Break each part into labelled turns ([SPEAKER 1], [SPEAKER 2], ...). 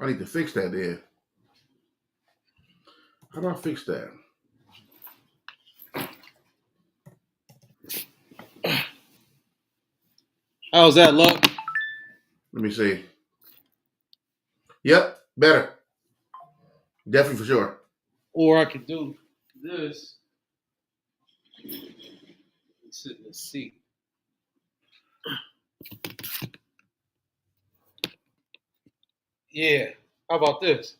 [SPEAKER 1] I need to fix that then. How do I fix that?
[SPEAKER 2] How's that, Luck?
[SPEAKER 1] Let me see. Yep, better. Definitely for sure.
[SPEAKER 2] Or I could do this. Sit in the seat. Yeah. How about this?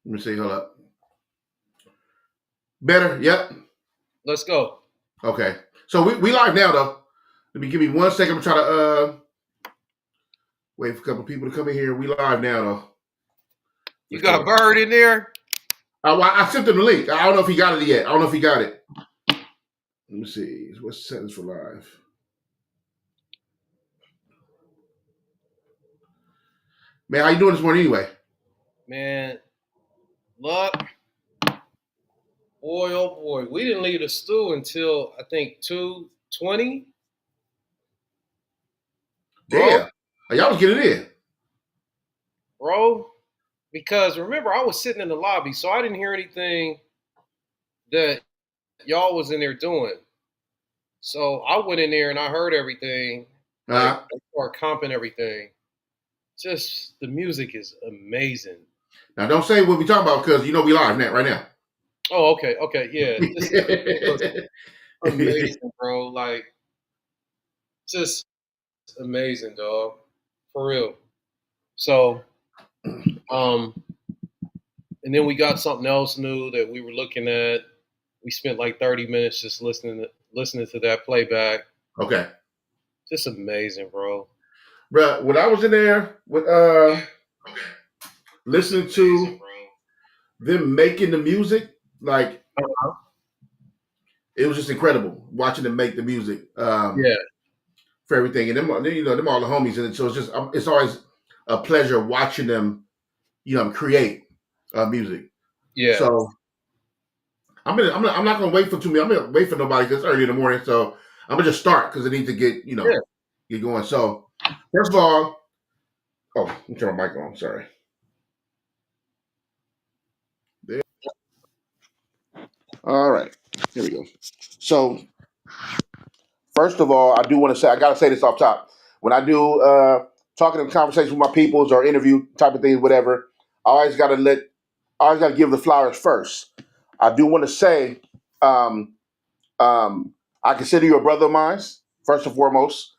[SPEAKER 1] Let me see. Hold up. Better. Yep.
[SPEAKER 2] Let's go.
[SPEAKER 1] Okay. So we live now though. Let me give me 1 second. I'm trying to wait for a couple people to come in here. We live now though.
[SPEAKER 2] You got Bird in there?
[SPEAKER 1] I sent him the link. I don't know if he got it yet. I don't know if he got it. Let me see. What's the settings for live? Man, how you doing this morning anyway?
[SPEAKER 2] Man, Luck. Boy, oh boy. We didn't leave the stew until I think 2:20.
[SPEAKER 1] Damn. Y'all was getting in.
[SPEAKER 2] Bro. Because remember, I was sitting in the lobby, so I didn't hear anything that y'all was in there doing. So I went in there and I heard everything. Like, I started comping everything. Just the music is amazing.
[SPEAKER 1] Now don't say what we talking about because you know we live now right now.
[SPEAKER 2] Oh, okay, yeah. Amazing, bro. Like, just amazing, dog. For real. So, and then we got something else new that we were looking at. We spent like 30 minutes just listening to that playback.
[SPEAKER 1] Okay.
[SPEAKER 2] Just amazing, bro.
[SPEAKER 1] Bruh, when I was in there with listening to them making the music, like it was just incredible watching them make the music.
[SPEAKER 2] Yeah.
[SPEAKER 1] For everything, and them all the homies in it. So it's always a pleasure watching them, create music.
[SPEAKER 2] Yeah.
[SPEAKER 1] So I'm not gonna wait for too many. I'm gonna wait for nobody because it's early in the morning. So I'm gonna just start because I need to get get going. So first of all, let me turn my mic on. Sorry. There. All right, here we go. So first of all, I do want to say I gotta say this off top. When I do talking and conversations with my peoples or interview type of things, whatever, I always gotta give the flowers first. I do want to say, um, I consider you a brother of mine, first and foremost.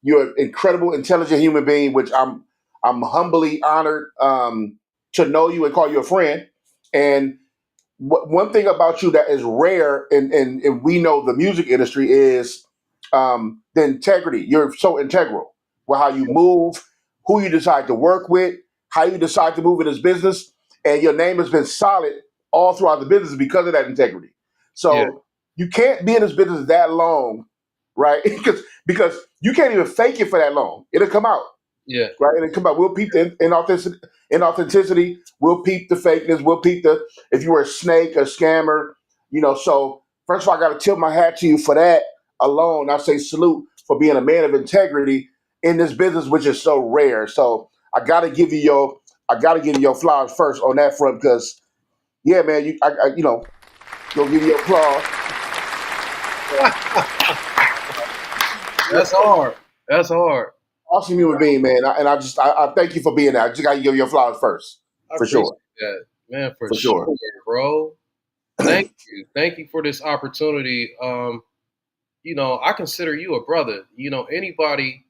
[SPEAKER 1] You're an incredible, intelligent human being, which I'm humbly honored to know you and call you a friend. And one thing about you that is rare, and we know the music industry is the integrity. You're so integral with how you move, who you decide to work with, how you decide to move in this business, and your name has been solid all throughout the business because of that integrity. So you can't be in this business that long, right? because you can't even fake it for that long. It'll come out.
[SPEAKER 2] Yeah.
[SPEAKER 1] Right. It'll come out. We'll peep the inauthenticity. We'll peep the fakeness. We'll peep if you were a snake, a scammer, So first of all, I got to tip my hat to you for that alone. I say salute for being a man of integrity in this business, which is so rare. So I got to give you your flowers first on that front because, yeah, man, gonna give you applause.
[SPEAKER 2] That's hard. That's hard.
[SPEAKER 1] Awesome human being, man, I thank you for being there. I just got to give you your flowers first, for sure.
[SPEAKER 2] That, man, for sure, bro. Thank you for this opportunity. I consider you a brother. Anybody,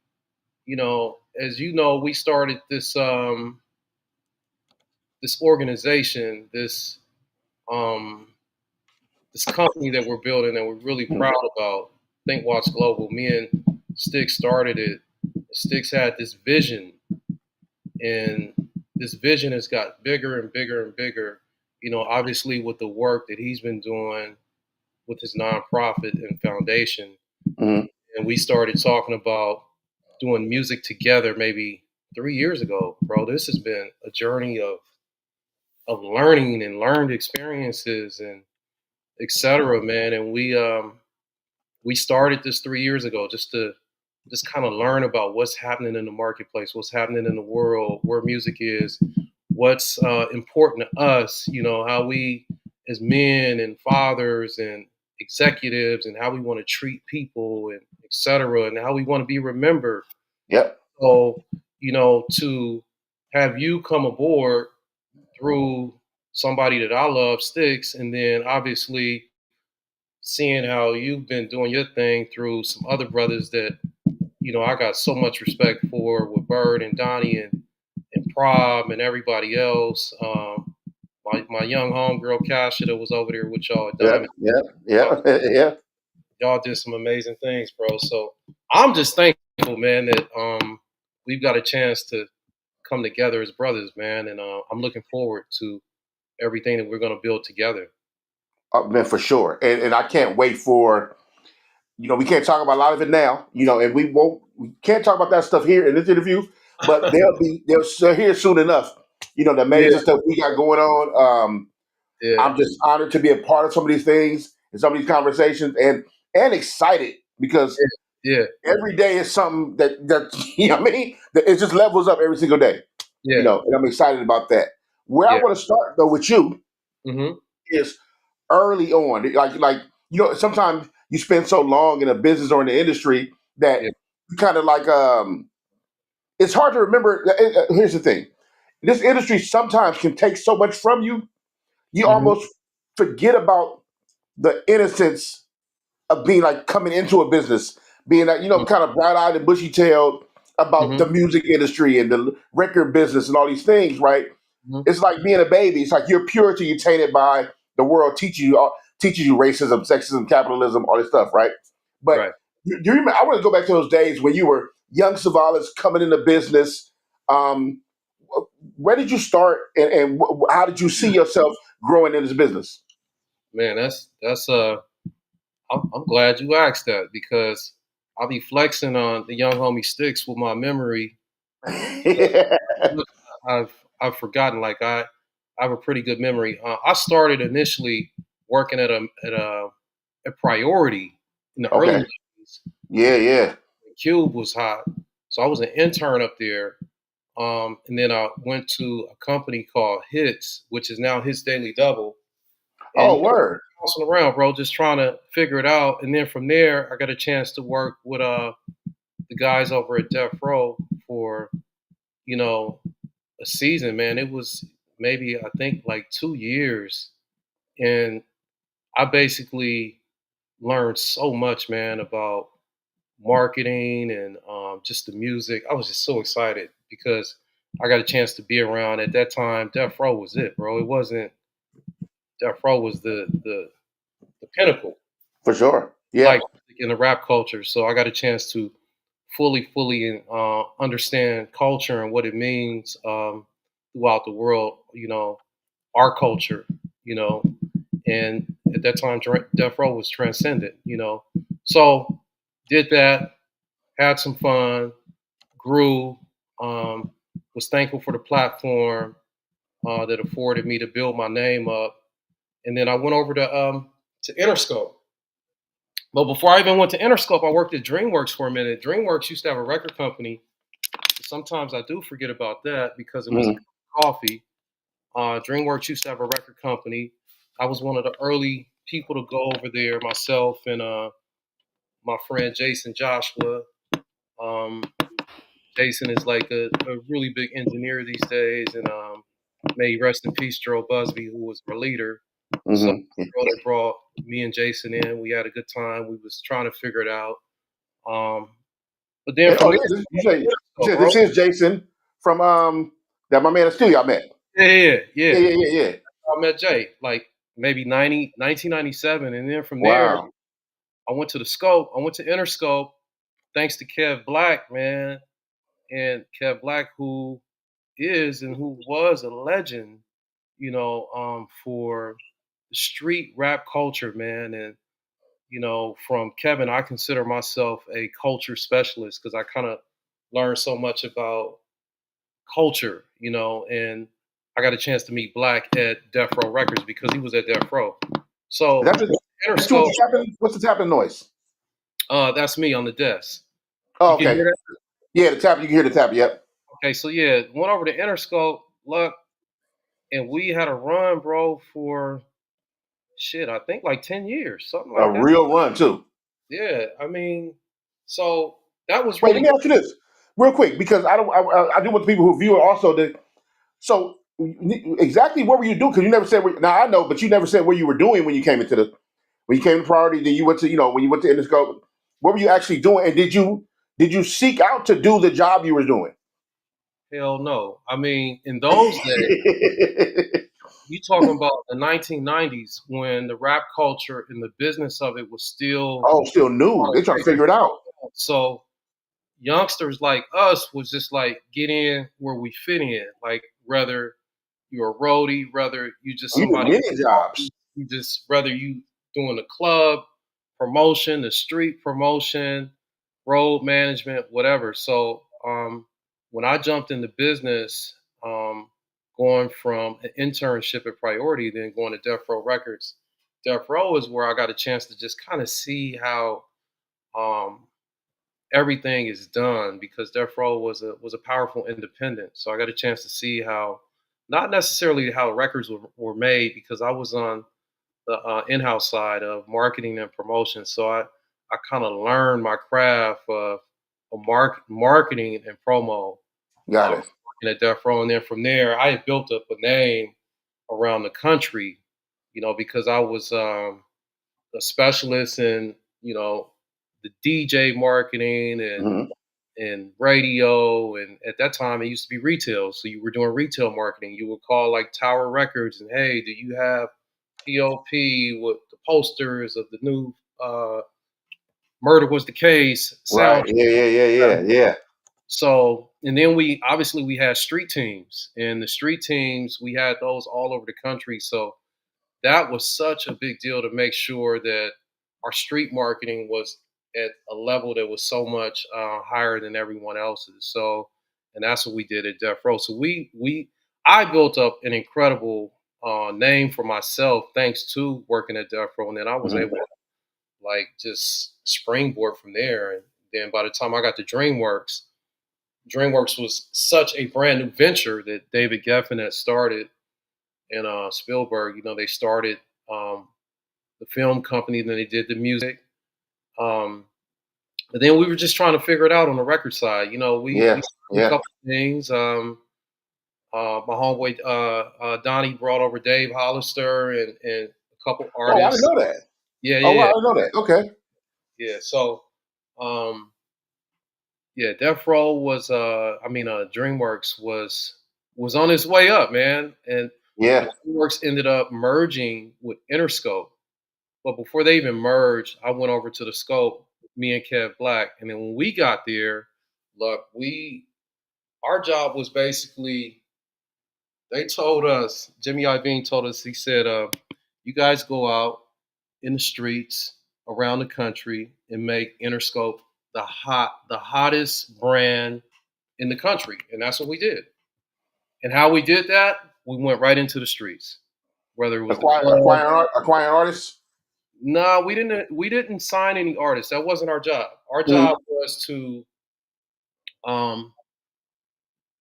[SPEAKER 2] as you know, we started this this organization, this company that we're building that we're really proud about. Think Watch Global. Me and Sticks started it. Sticks had this vision, and this vision has got bigger and bigger and bigger. Obviously with the work that he's been doing with his nonprofit and foundation.
[SPEAKER 1] Mm-hmm.
[SPEAKER 2] And we started talking about doing music together maybe 3 years ago, bro. This has been a journey of learning and learned experiences and etc., man. And we started this 3 years ago just to just kind of learn about what's happening in the marketplace, what's happening in the world, where music is, what's important to us, how we as men and fathers and executives and how we want to treat people and et cetera, and how we want to be remembered.
[SPEAKER 1] Yep.
[SPEAKER 2] So, to have you come aboard through somebody that I love, Sticks, and then obviously seeing how you've been doing your thing through some other brothers that I got so much respect for with Bird and Donnie and Prob and everybody else. My young homegirl Kasha that was over there with y'all at
[SPEAKER 1] Yep.
[SPEAKER 2] Diamond.
[SPEAKER 1] Yep. Yep. Yeah.
[SPEAKER 2] Y'all did some amazing things, bro. So I'm just thankful, man, that we've got a chance to come together as brothers, man, and I'm looking forward to everything that we're gonna build together.
[SPEAKER 1] Man, for sure. And I can't wait for, we can't talk about a lot of it now, and we can't talk about that stuff here in this interview, but they'll hear soon enough, the
[SPEAKER 2] Yeah,
[SPEAKER 1] amazing stuff we got going on.
[SPEAKER 2] yeah,
[SPEAKER 1] I'm just honored to be a part of some of these things and some of these conversations and excited because
[SPEAKER 2] yeah,
[SPEAKER 1] every day is something that you know what I mean? That it just levels up every single day,
[SPEAKER 2] yeah,
[SPEAKER 1] and I'm excited about that. Where I
[SPEAKER 2] yeah.
[SPEAKER 1] want to start though with you
[SPEAKER 2] Mm-hmm.
[SPEAKER 1] is early on. Like sometimes you spend so long in a business or in the industry that
[SPEAKER 2] Yeah.
[SPEAKER 1] you kind of like it's hard to remember. Here's the thing: this industry sometimes can take so much from you, you
[SPEAKER 2] Mm-hmm.
[SPEAKER 1] almost forget about the innocence of being like coming into a business, being like kind of bright eyed and bushy tailed about
[SPEAKER 2] Mm-hmm.
[SPEAKER 1] the music industry and the record business and all these things, right?
[SPEAKER 2] Mm-hmm.
[SPEAKER 1] It's like being a baby. It's like you're pure till you're tainted by the world teaches you racism, sexism, capitalism, all this stuff, right? But
[SPEAKER 2] Right.
[SPEAKER 1] do you remember? I want to go back to those days when you were young Savalas coming into business. Um, where did you start, and how did you see yourself growing in this business?
[SPEAKER 2] Man, that's. I'm glad you asked that because I'll be flexing on the young homie Sticks with my memory. Look, I've I've forgotten. Like I have a pretty good memory. I started initially working at Priority in the early
[SPEAKER 1] Okay.
[SPEAKER 2] days.
[SPEAKER 1] Yeah, yeah.
[SPEAKER 2] Cube was hot, so I was an intern up there. And then I went to a company called Hits, which is now Hits Daily Double. And
[SPEAKER 1] Oh, word.
[SPEAKER 2] bouncing around, bro, just trying to figure it out. And then from there, I got a chance to work with the guys over at Death Row for you know a season. Man, it was maybe I think like 2 years, and I basically learned so much, man, about marketing and just the music. I was just so excited because I got a chance to be around at that time. Death Row was it, bro. It wasn't Death Row was the pinnacle,
[SPEAKER 1] For sure.
[SPEAKER 2] like
[SPEAKER 1] Yeah.
[SPEAKER 2] in the rap culture. So I got a chance to fully understand culture and what it means throughout the world. Our culture. You know, and at that time, Death Row was transcendent. So did that, had some fun, grew, um, was thankful for the platform that afforded me to build my name up, and then I went over to Interscope. But before I even went to Interscope, I worked at DreamWorks for a minute. DreamWorks used to have a record company. Sometimes I do forget about that because it was a
[SPEAKER 1] Mhm.
[SPEAKER 2] coffee. DreamWorks used to have a record company. I was one of the early people to go over there, myself and my friend Jason Joshua. Um, Jason is like a really big engineer these days, and may he rest in peace, Joe Busby, who was our leader. So
[SPEAKER 1] Mhm.
[SPEAKER 2] brother brought me and Jason in. We had a good time. We was trying to figure it out. Um, but then
[SPEAKER 1] And
[SPEAKER 2] from
[SPEAKER 1] oh
[SPEAKER 2] there,
[SPEAKER 1] yeah, you said
[SPEAKER 2] bro.
[SPEAKER 1] this is Jason from that my man at Studio I met.
[SPEAKER 2] Yeah, yeah,
[SPEAKER 1] Yeah,
[SPEAKER 2] yeah.
[SPEAKER 1] yeah, yeah, yeah.
[SPEAKER 2] I met Jay like maybe 1997, and then from there
[SPEAKER 1] Wow.
[SPEAKER 2] I went to the Scope. I went to Interscope thanks to Kev Black, man, and Kev Black, who is and who was a legend, for the street rap culture, man. And from Kevin, I consider myself a culture specialist because I kind of learned so much about culture, and I got a chance to meet Black at Death Row Records because he was at Death Row.
[SPEAKER 1] Is
[SPEAKER 2] So
[SPEAKER 1] that the, that's what
[SPEAKER 2] Interscope,
[SPEAKER 1] the tapping? What's the tapping noise?
[SPEAKER 2] that's me on the desk.
[SPEAKER 1] Oh,
[SPEAKER 2] You can hear
[SPEAKER 1] okay.
[SPEAKER 2] that?
[SPEAKER 1] Yeah, the tap. You can hear the tap. Yep.
[SPEAKER 2] Okay, so yeah, went over to Interscope, look, and we had a run, bro, for shit, I think like 10 years, something
[SPEAKER 1] A
[SPEAKER 2] like that.
[SPEAKER 1] real run too.
[SPEAKER 2] Yeah, I mean, so that was
[SPEAKER 1] Wait,
[SPEAKER 2] really
[SPEAKER 1] let me ask you this real quick because I don't. I do want the people who view it also. So exactly what were you doing? Because you never said. Now I know, but you never said what you were doing when you came into the when you came to Priority. Then you went to when you went to Interscope. What were you actually doing? And did you seek out to do the job you were doing?
[SPEAKER 2] hell no. I mean, in those days, you talking about the 1990s when the rap culture and the business of it was still
[SPEAKER 1] Oh, still new.
[SPEAKER 2] on
[SPEAKER 1] They're
[SPEAKER 2] a
[SPEAKER 1] trying to
[SPEAKER 2] great
[SPEAKER 1] figure it out.
[SPEAKER 2] level. So youngsters like us was just like get in where we fit in. Like whether you're a roadie, whether you just
[SPEAKER 1] You did
[SPEAKER 2] somebody
[SPEAKER 1] many jobs.
[SPEAKER 2] you just whether you doing the club promotion, the street promotion, road management, whatever. So when I jumped into business, going from an internship at Priority, then going to Death Row Records. Death Row is where I got a chance to just kind of see how um, everything is done because Death Row was a powerful independent. So I got a chance to see how, not necessarily how records were made because I was on the in-house side of marketing and promotion. So I kind of learned my craft of marketing and promo
[SPEAKER 1] Got it.
[SPEAKER 2] working at Death Row, and then from there I had built up a name around the country, because I was a specialist in the DJ marketing
[SPEAKER 1] Hmm.
[SPEAKER 2] and radio, and at that time it used to be retail, so you were doing retail marketing. You would call like Tower Records and, hey, do you have POP with the posters of the new Murder Was the Case sound?
[SPEAKER 1] Right. Yeah. Yeah. Yeah. Yeah. Yeah.
[SPEAKER 2] So, and then we had street teams, and the street teams, we had those all over the country. So that was such a big deal to make sure that our street marketing was at a level that was so much higher than everyone else's. So, and that's what we did at Death Row. So I built up an incredible name for myself thanks to working at Death Row, and then I was able
[SPEAKER 1] Hmm.
[SPEAKER 2] to like just springboard from there. And then by the time I got to DreamWorks was such a brand new venture that David Geffen had started and Spielberg. They started um, the film company, then they did the music. Um, but then we were just trying to figure it out on the record side. We
[SPEAKER 1] Yeah.
[SPEAKER 2] did a
[SPEAKER 1] Yeah.
[SPEAKER 2] couple of things. My homeboy Donnie brought over Dave Hollister and a couple
[SPEAKER 1] Oh, I didn't
[SPEAKER 2] artists.
[SPEAKER 1] know that.
[SPEAKER 2] Yeah,
[SPEAKER 1] Oh,
[SPEAKER 2] yeah,
[SPEAKER 1] wow,
[SPEAKER 2] yeah,
[SPEAKER 1] I didn't know that. Okay.
[SPEAKER 2] yeah. So, um, yeah, Death Row was, DreamWorks was on its way up, man, and
[SPEAKER 1] Yeah.
[SPEAKER 2] DreamWorks ended up merging with Interscope. But before they even merged, I went over to the scope, me and Kev Black, and then when we got there, look, our job was basically they told us, Jimmy Iovine told us, he said, "You guys go out in the streets around the country and make Interscope the hottest brand in the country," and that's what we did. And how we did that, we went right into the streets, whether it was the club.
[SPEAKER 1] Acquiring artists.
[SPEAKER 2] No, we didn't sign any artists. That wasn't our job. Our
[SPEAKER 1] Mhm.
[SPEAKER 2] job was to um,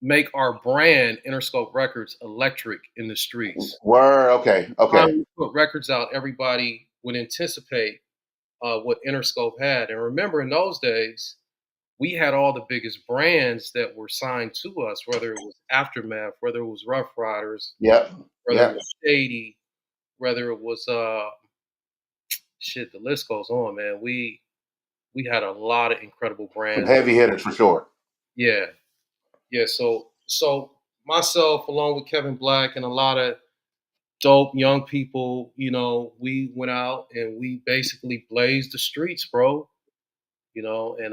[SPEAKER 2] make our brand Interscope Records electric in the streets.
[SPEAKER 1] Word. Okay. Okay.
[SPEAKER 2] Time we put records out, everybody would anticipate what Interscope had. And remember, in those days, we had all the biggest brands that were signed to us, whether it was Aftermath, whether it was Rough Riders,
[SPEAKER 1] Yep.
[SPEAKER 2] whether it
[SPEAKER 1] Yep.
[SPEAKER 2] was Shady, whether it was shit. The list goes on, man. We had a lot of incredible
[SPEAKER 1] Some
[SPEAKER 2] brands.
[SPEAKER 1] heavy hitters for sure.
[SPEAKER 2] Yeah, yeah. So myself, along with Kevin Black and a lot of dope young people, we went out and we basically blazed the streets, bro. And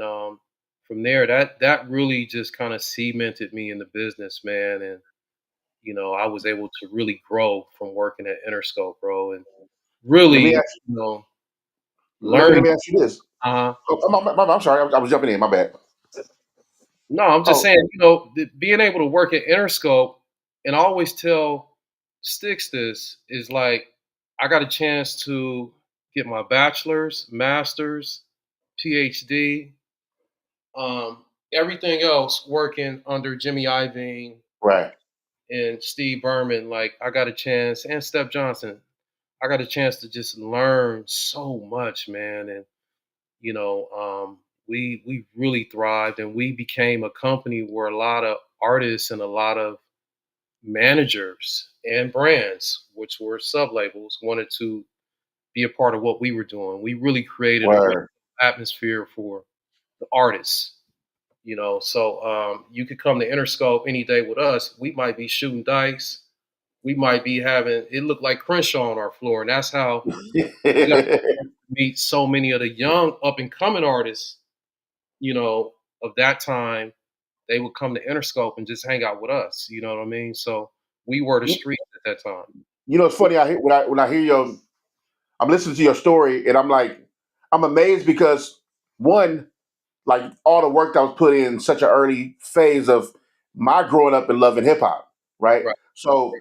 [SPEAKER 2] from there, that really just kind of cemented me in the business, man. And I was able to really grow from working at Interscope, bro, and
[SPEAKER 1] Let me
[SPEAKER 2] really,
[SPEAKER 1] ask. Let
[SPEAKER 2] learning.
[SPEAKER 1] me ask you this.
[SPEAKER 2] Uh,
[SPEAKER 1] Oh, I'm sorry. I was jumping in. My bad.
[SPEAKER 2] no, I'm just
[SPEAKER 1] Oh,
[SPEAKER 2] saying, being able to work at Interscope, and I always tell Sticks this is like I got a chance to get my bachelor's, master's, PhD, everything else working under Jimmy Iovine
[SPEAKER 1] Right.
[SPEAKER 2] and Steve Berman, like I got a chance, and Steph Johnson, I got a chance to just learn so much, man. And you know, we really thrived, and we became a company where a lot of artists and a lot of managers and brands, which were sub labels, wanted to be a part of what we were doing. We really created a real
[SPEAKER 1] Word.
[SPEAKER 2] atmosphere for the artists. You know, so you could come to Interscope any day with us. We might be shooting dice. We might be having it look like Crenshaw on our floor, and that's how we got to meet so many of the young up and coming artists. You know, of that time, they would come to Interscope and just hang out with us. You know what I mean? So we were the
[SPEAKER 1] you,
[SPEAKER 2] streets at that time.
[SPEAKER 1] you know, it's funny. I hear when I hear your, I'm listening to your story, and I'm like, I'm amazed because one, like all the work that was put in such an early phase of my growing up and loving hip hop, right?
[SPEAKER 2] Right.
[SPEAKER 1] So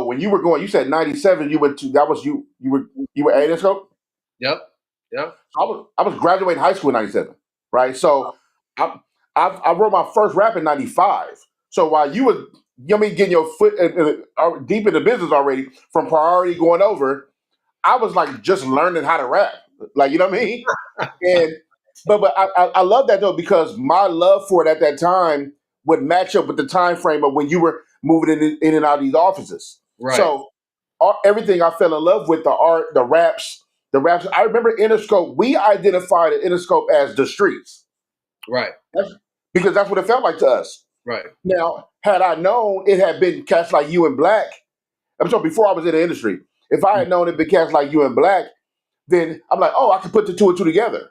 [SPEAKER 1] when you were going, you said '97. You went to that was you were at Interscope.
[SPEAKER 2] Yep. Yep.
[SPEAKER 1] I was graduating high school in '97, right? So I, I wrote my first rap in '95. So while you were, getting your foot deep in the business already from Priority going over, I was like just learning how to rap, like you know what I mean. And but I love that though because my love for it at that time would match up with the time frame of when you were moving in and out of these offices.
[SPEAKER 2] Right.
[SPEAKER 1] So everything I fell in love with the art, the raps. I remember Interscope. We identified Interscope as the streets.
[SPEAKER 2] Right.
[SPEAKER 1] That's, because that's what it felt like to us.
[SPEAKER 2] Right.
[SPEAKER 1] Now, had I known it had been cats like you and Black, I'm sorry, before I was in the industry, if I had known it been cats like you and Black, then I'm like, oh, I could put the two and two together,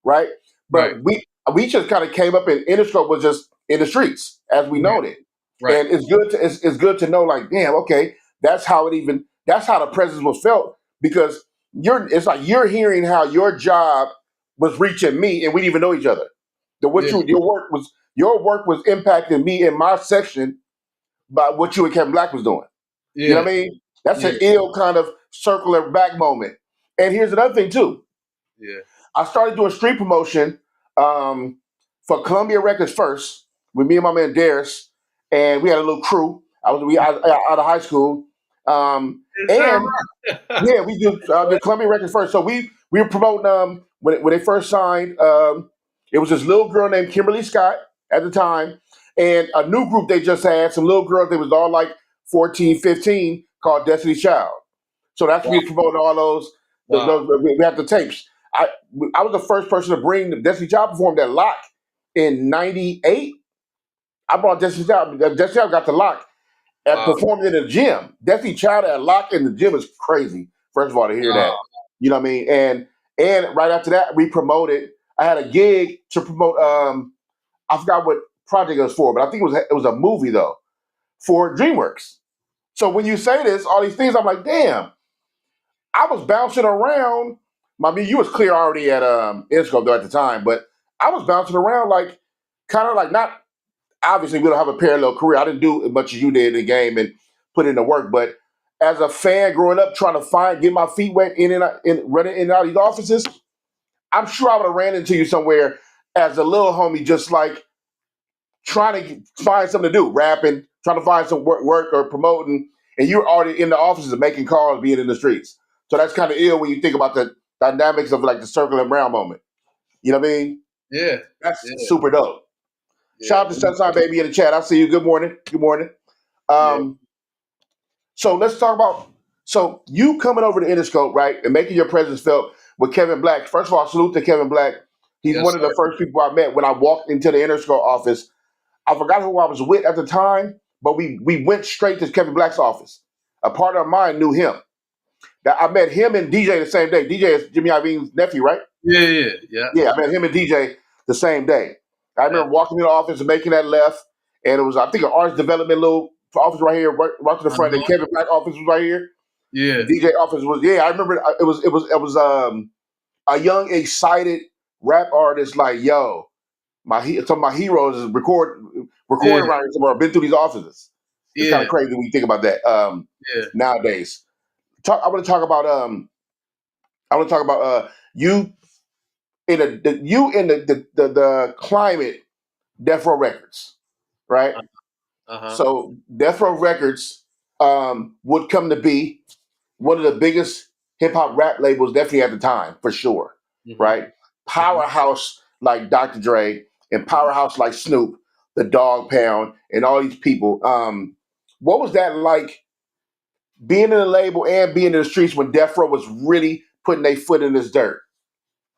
[SPEAKER 1] right?
[SPEAKER 2] Right.
[SPEAKER 1] But we just kind of came up and Interscope was just in the streets as we
[SPEAKER 2] Right.
[SPEAKER 1] known it.
[SPEAKER 2] Right.
[SPEAKER 1] And it's good to know like, damn, okay, that's how the presence was felt because it's like you're hearing how your job was reaching me and we didn't even know each other.
[SPEAKER 2] Yeah.
[SPEAKER 1] Your work was impacting me in my section by what you and Kevin Black was doing. You know
[SPEAKER 2] Yeah.
[SPEAKER 1] what I mean? That's
[SPEAKER 2] Yeah.
[SPEAKER 1] an ill kind of circular back moment. And here's another thing too.
[SPEAKER 2] Yeah.
[SPEAKER 1] I started doing street promotion for Columbia Records first with me and my man Darius, and we had a little crew. Out of high school,
[SPEAKER 2] Is that
[SPEAKER 1] and yeah, we do the
[SPEAKER 2] right?
[SPEAKER 1] Columbia Records first. So we were promoting when they first signed. It was this little girl named Kimberly Scott at the time, and a new group they just had. Some little girls. They was all like 14, 15, called Destiny's Child. So that's
[SPEAKER 2] Wow.
[SPEAKER 1] we promoting all those.
[SPEAKER 2] Wow.
[SPEAKER 1] We had the tapes. I I was the first person to bring the Destiny Child performed at Lock in '98. I brought Destiny Child. Destiny Child got the Lock and
[SPEAKER 2] Wow.
[SPEAKER 1] performed in the gym. Destiny Child at Lock in the gym is crazy. First of all, to hear that,
[SPEAKER 2] Wow.
[SPEAKER 1] you know what I mean. And right after that, we promoted. I had a gig to promote. I forgot what project it was for, but I think it was a movie though for DreamWorks. So when you say this, all these things, I'm like, damn. I was bouncing around. I mean, you was clear already at Inscope though at the time, but I was bouncing around like kind of like not obviously we don't have a parallel career. I didn't do as much as you did in the game and put in the work, but as a fan growing up, trying to get my feet wet in and out, running in and out of these offices, I'm sure I would have ran into you somewhere as a little homie, just like trying to find something to do, rapping, trying to find some work or promoting, and you're already in the offices and making calls, being in the streets. So that's kind of ill when you think about the dynamics of like the circle and round moment. You know what I mean?
[SPEAKER 2] Yeah.
[SPEAKER 1] That's
[SPEAKER 2] Yeah.
[SPEAKER 1] super dope.
[SPEAKER 2] Yeah.
[SPEAKER 1] Shout out to Sunshine Baby in the chat. I see you. Good morning. Good morning.
[SPEAKER 2] Yeah.
[SPEAKER 1] Um, so let's talk about you coming over to Interscope, right, and making your presence felt with Kevin Black. First of all, salute to Kevin Black. He's
[SPEAKER 2] Yes,
[SPEAKER 1] one of
[SPEAKER 2] sir.
[SPEAKER 1] the first people I met when I walked into the Interscope office. I forgot who I was with at the time, but we went straight to Kevin Black's office. A partner of mine knew him. That I met him and DJ the same day. DJ is Jimmy Iovine's nephew, right?
[SPEAKER 2] Yeah. Yeah. Yeah.
[SPEAKER 1] Yeah, I met him and DJ the same day. I
[SPEAKER 2] Yeah.
[SPEAKER 1] remember walking in the office and making that left, and it was I think an arts development little office right here, right to the front. And
[SPEAKER 2] Uh-huh.
[SPEAKER 1] Kevin Black office was right here.
[SPEAKER 2] Yeah.
[SPEAKER 1] DJ office was I remember it was a young excited rap artist like yo some of my heroes is
[SPEAKER 2] Yeah.
[SPEAKER 1] recording around here somewhere. I've been through these offices. It's kind
[SPEAKER 2] Yeah.
[SPEAKER 1] of crazy when you think about that
[SPEAKER 2] Yeah.
[SPEAKER 1] nowadays. I want to talk about you in the climate Death Row Records, right?
[SPEAKER 2] Uh-huh.
[SPEAKER 1] So Death Row Records would come to be one of the biggest hip hop rap labels, definitely at the time, for sure,
[SPEAKER 2] Mm-hmm.
[SPEAKER 1] right? Powerhouse like Dr. Dre and
[SPEAKER 2] Mm-hmm.
[SPEAKER 1] powerhouse like Snoop, the Dog Pound, and all these people. What was that like being in the label and being in the streets when Death Row was really putting their foot in this dirt?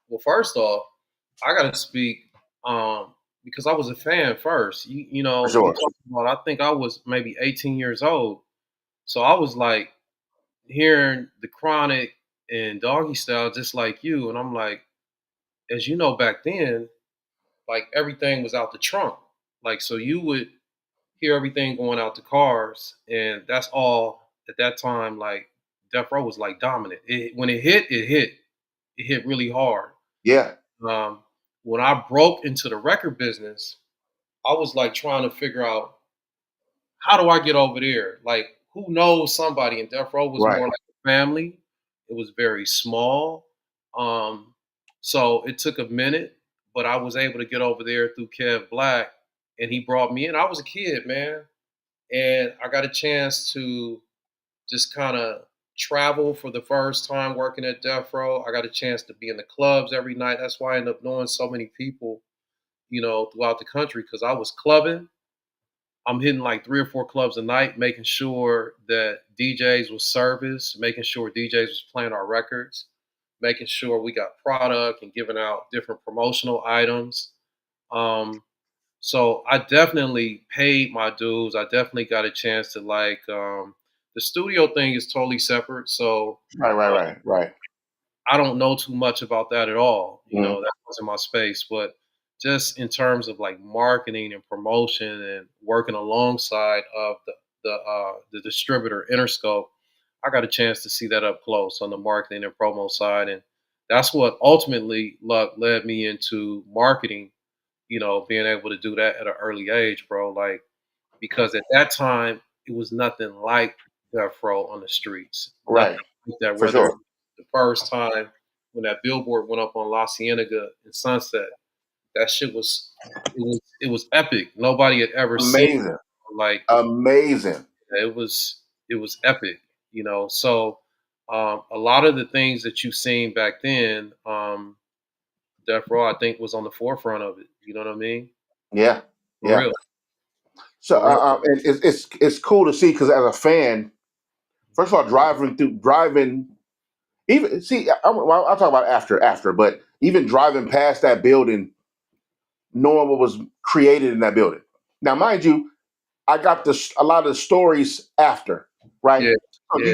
[SPEAKER 2] Well, first off, I got to speak because I was a fan first. You
[SPEAKER 1] For
[SPEAKER 2] know, you
[SPEAKER 1] sure.
[SPEAKER 2] talk about. I think I was maybe 18 years old, so I was like hearing the Chronic and Doggy Style just like you, and I'm like, as you know, back then, like everything was out the trunk. Like so, you would hear everything going out the cars, and that's all at that time. Like Death Row was like dominant. When it hit, it hit. It hit really hard.
[SPEAKER 1] Yeah.
[SPEAKER 2] Um, when I broke into the record business, I was like trying to figure out how do I get over there? Like, who knows somebody? And Death Row was
[SPEAKER 1] Right.
[SPEAKER 2] more like a family. It was very small. Um, so it took a minute, but I was able to get over there through Kev Black, and he brought me in. I was a kid, man, and I got a chance to just kind of travel for the first time working at Death Row. I got a chance to be in the clubs every night. That's why I ended up knowing so many people, you know, throughout the country because I was clubbing. I'm hitting like 3 or 4 clubs a night, making sure that DJs was serviced, making sure DJs was playing our records, making sure we got product and giving out different promotional items. Um, so I definitely paid my dues. I definitely got a chance to the studio thing is totally separate. So
[SPEAKER 1] Right. Right.
[SPEAKER 2] uh,
[SPEAKER 1] Right. Right.
[SPEAKER 2] I don't know too much about that at all. You know,
[SPEAKER 1] Mhm.
[SPEAKER 2] that wasn't my space. But just in terms of like marketing and promotion and working alongside of the distributor Interscope, I got a chance to see that up close on the marketing and promo side, and that's what ultimately led me into marketing. You know, being able to do that at an early age, bro. Like because at that time it was nothing like Death Row on the streets. Nothing
[SPEAKER 1] Right.
[SPEAKER 2] like that.
[SPEAKER 1] For
[SPEAKER 2] Whether
[SPEAKER 1] sure.
[SPEAKER 2] it was the first time when that billboard went up on La Cienega in Sunset, that shit was it was epic. Nobody had ever seen
[SPEAKER 1] Amazing.
[SPEAKER 2] like
[SPEAKER 1] Amazing.
[SPEAKER 2] it was epic. You know, so a lot of the things that you've seen back then, Death Row I think was on the forefront of it. You know what I mean?
[SPEAKER 1] Yeah.
[SPEAKER 2] For
[SPEAKER 1] Yeah.
[SPEAKER 2] real,
[SPEAKER 1] So
[SPEAKER 2] for real.
[SPEAKER 1] and it's cool to see because as a fan, first of all, driving even see I'll talk about after, but even driving past that building, knowing what was created in that building. Now, mind you, I got a lot of the stories after, right?
[SPEAKER 2] Yeah,
[SPEAKER 1] So
[SPEAKER 2] yeah,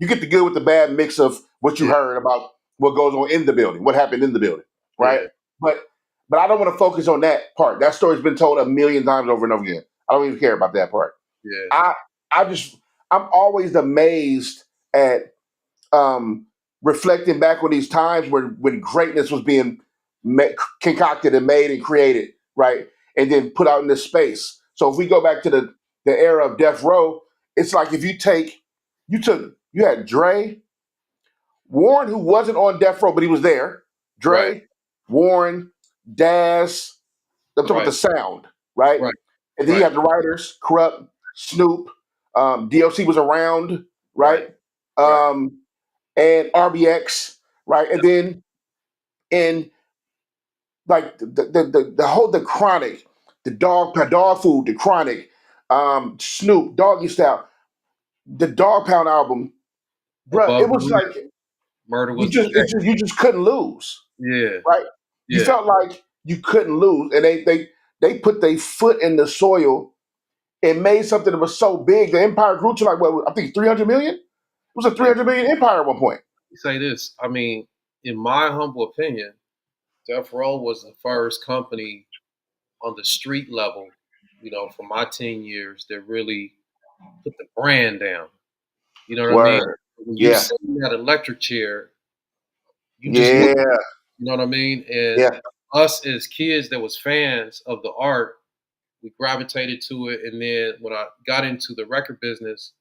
[SPEAKER 1] you get the good with the bad mix of what you
[SPEAKER 2] yeah,
[SPEAKER 1] heard about what goes on in the building, what happened in the building, right?
[SPEAKER 2] yeah,
[SPEAKER 1] But but I don't want to focus on that part. That story's been told a million times over and over again. I don't even care about that part.
[SPEAKER 2] yeah.
[SPEAKER 1] I I just I'm always amazed at reflecting back on these times when greatness was being concocted and made and created, right, and then put out in this space. So if we go back to the era of Death Row, it's like if you had Dre, Warren, who wasn't on Death Row but he was there,
[SPEAKER 2] Right,
[SPEAKER 1] Dre, Warren, Daz. I'm talking about
[SPEAKER 2] right,
[SPEAKER 1] the sound, right?
[SPEAKER 2] right,
[SPEAKER 1] And then you
[SPEAKER 2] right,
[SPEAKER 1] have the writers, Corrupt, Snoop, DLC was around,
[SPEAKER 2] right,
[SPEAKER 1] right?
[SPEAKER 2] right.
[SPEAKER 1] Um, and RBX, right? And then in like the whole the chronic, dog food, the chronic, Snoop, Doggy Style, the Dog Pound album, bruh,
[SPEAKER 2] Above
[SPEAKER 1] it
[SPEAKER 2] the
[SPEAKER 1] was
[SPEAKER 2] roof,
[SPEAKER 1] like
[SPEAKER 2] murder was the case.
[SPEAKER 1] you just couldn't lose,
[SPEAKER 2] Yeah,
[SPEAKER 1] right? You
[SPEAKER 2] yeah,
[SPEAKER 1] felt like you couldn't lose, and they put their foot in the soil and made something that was so big. The empire grew to like what I think 300 million. It was a three
[SPEAKER 2] yeah.
[SPEAKER 1] hundred million empire at one point.
[SPEAKER 2] Say this. I mean, in my humble opinion, Death Row was the first company on the street level, you know, for my 10 years that really put the brand down. You know what I mean?
[SPEAKER 1] Word,
[SPEAKER 2] When you
[SPEAKER 1] yeah,
[SPEAKER 2] see that electric chair, you just look,
[SPEAKER 1] yeah,
[SPEAKER 2] you know what I mean? And
[SPEAKER 1] yeah.
[SPEAKER 2] us as kids that was fans of the art, we gravitated to it. And then when I got into the record business,